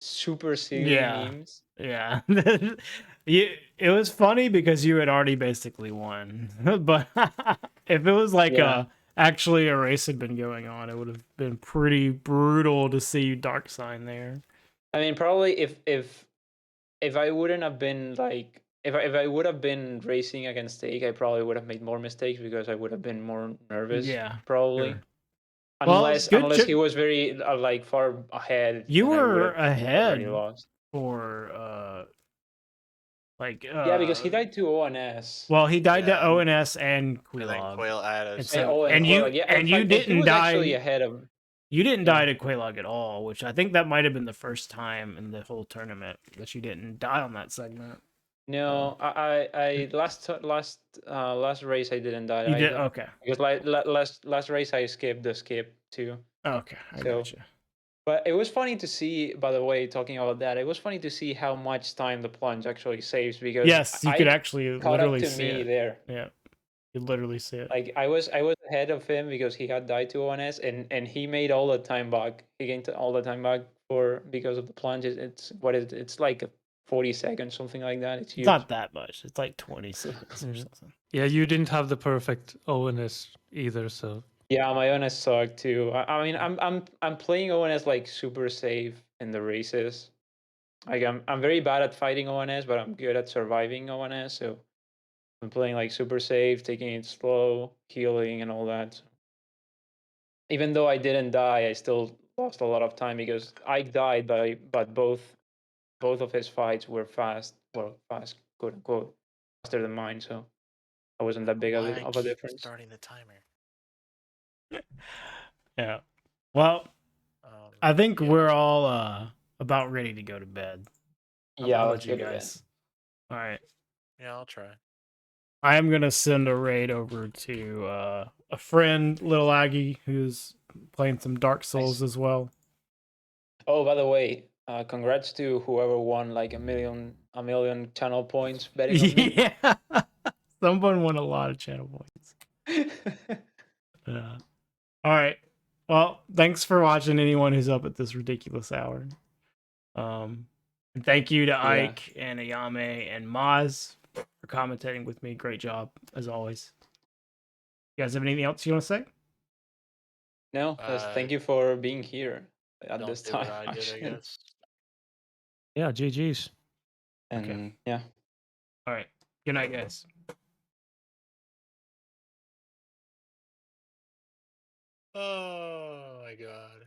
super silly memes. Yeah. It was funny because you had already basically won. But if it was like actually a race had been going on, it would have been pretty brutal to see you dark sign there. I mean, probably if I wouldn't have been like if I would have been racing against AIK, I probably would have made more mistakes because I would have been more nervous. Yeah, probably. Sure. Unless he was very like far ahead. You were ahead for yeah, because he died to ONS. Well, he died to ONS and Quailog. And you didn't die. Actually ahead of. You didn't die to Quailog at all, which I think that might have been the first time in the whole tournament that you didn't die on that segment. No, I last race I didn't die. You did, okay. Because last race I skipped the skip too. Okay, I gotcha. But it was funny to see, by the way, talking about that, it was funny to see how much time the plunge actually saves because yes, you could actually literally up to see me it there. Yeah. You literally see it. Like I was ahead of him because he had died to ONS, and he made all the time back. He gained all the time back because of the plunge. It's like 40 seconds, something like that. It's huge. It's not that much. It's like 20 seconds or something. Yeah, you didn't have the perfect ONS either, so. Yeah, my ONS sucked too. I mean, I'm playing ONS like super safe in the races. Like I'm very bad at fighting ONS, but I'm good at surviving ONS. So I'm playing like super safe, taking it slow, healing, and all that. Even though I didn't die, I still lost a lot of time because I died, but both of his fights were fast, quote unquote, faster than mine. So I wasn't that big of a difference. Starting the timer. Yeah. Well, I think we're all about ready to go to bed. Yeah, How let's about you go to bed. guys? All right. Yeah, I'll try. I am gonna send a raid over to a friend, Little Aggie, who's playing some Dark Souls as well. Oh, by the way, congrats to whoever won like a million channel points betting on me. Yeah, someone won a lot of channel points. Yeah. All right. Well, thanks for watching. Anyone who's up at this ridiculous hour. And thank you to Ike and Ayame and Maz for commentating with me. Great job as always. You guys have anything else you want to say? No, thank you for being here at this time. I guess. Yeah, GG's. And okay. Yeah. All right. Good night, guys. Oh my god.